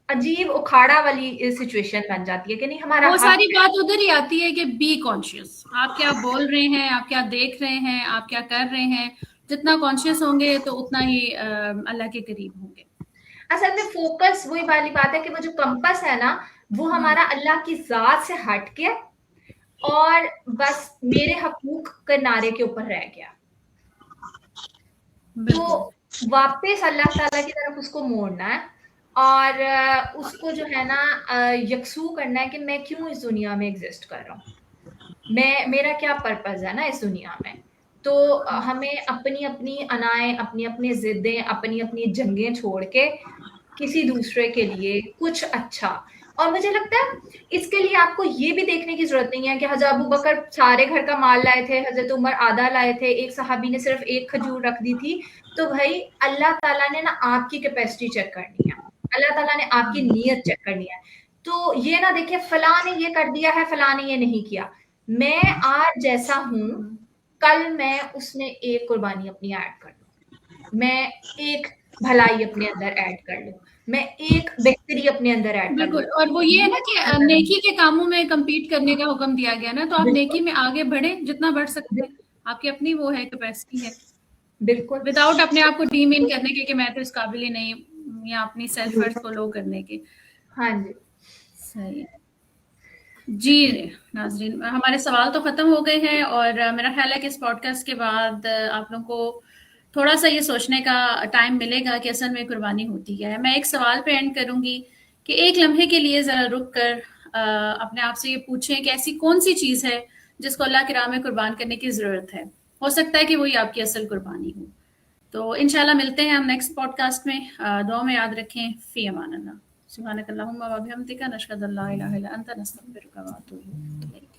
عجیب اکھاڑا والی سچویشن بن جاتی ہے کہ نہیں ہمارا وہ حق ساری بات ادھر ہی آتی ہے کہ بی کانشیس, آپ کیا بول رہے ہیں, آپ کیا دیکھ رہے ہیں, آپ کیا کر رہے ہیں. جتنا کانشیس ہوں گے تو اتنا ہی اللہ کے قریب ہوں گے. اصل میں فوکس وہی والی بات ہے کہ وہ جو کمپس ہے نا وہ ہمارا اللہ کی ذات سے ہٹ کے اور بس میرے حقوق کے نعرے کے اوپر رہ گیا. تو واپس اللہ تعالیٰ کی طرف اس کو موڑنا ہے, اور اس کو جو ہے نا یکسو کرنا ہے کہ میں کیوں اس دنیا میں ایگزسٹ کر رہا ہوں, میرا کیا پرپز ہے نا اس دنیا میں. تو ہمیں اپنی اپنی انائیں, اپنی اپنی ضدیں, اپنی اپنی جنگیں چھوڑ کے کسی دوسرے کے لیے کچھ اچھا. اور مجھے لگتا ہے اس کے لیے آپ کو یہ بھی دیکھنے کی ضرورت نہیں ہے کہ حضرت ابو بکر سارے گھر کا مال لائے تھے, حضرت عمر آدھا لائے تھے, ایک صحابی نے صرف ایک کھجور رکھ دی تھی. تو بھائی اللہ تعالیٰ نے نا آپ کی کیپیسٹی چیک کرنی ہے, اللہ تعالیٰ نے آپ کی نیت چیک کرنی ہے. تو یہ نہ دیکھیں فلاں نے یہ کر دیا ہے فلاں نے یہ نہیں کیا, میں آج جیسا ہوں کل میں اس میں ایک قربانی اپنی ایڈ کر لوں, میں ایک بھلائی اپنے اندر ایڈ کر لوں, میں ایک بہتری اپنے اندر ایڈ کر لوں. بالکل. اور وہ یہ ہے نا کہ نیکی کے کاموں میں کمپیٹ کرنے کا حکم دیا گیا نا, تو آپ نیکی میں آگے بڑھیں جتنا بڑھ سکتے ہیں, آپ کی اپنی وہ ہے کیپیسٹی ہے, بالکل وداؤٹ اپنے آپ کو ڈیمین کرنے کے کہ میں تو اس قابل ہی نہیں, یا اپنی سیلف ورتھ کو لو کرنے کے. ہاں جی صحیح. جی ناظرین, ہمارے سوال تو ختم ہو گئے ہیں, اور میرا خیال ہے کہ اس پوڈ کاسٹ کے بعد آپ لوگوں کو تھوڑا سا یہ سوچنے کا ٹائم ملے گا کہ اصل میں قربانی ہوتی ہے. میں ایک سوال پہ اینڈ کروں گی کہ ایک لمحے کے لیے ذرا رک کر अपने आप से ये पूछें कि ऐसी कौन सी चीज़ है जिसको अल्लाह की राह में कुर्बान करने की ज़रूरत है। हो सकता है कि वही आपकी असल कुर्बानी हो। तो इंशाल्लाह मिलते हैं हम नेक्स्ट पॉडकास्ट में। दुआ में याद रखें, फ़ी अमान अल्लाह। सुब्हानक अल्लाहुम्मा व बिहम्दिका नशहदु अल्ला इलाहा इल्ला अंता नस्तगफिरुका व अतूबु इलैक।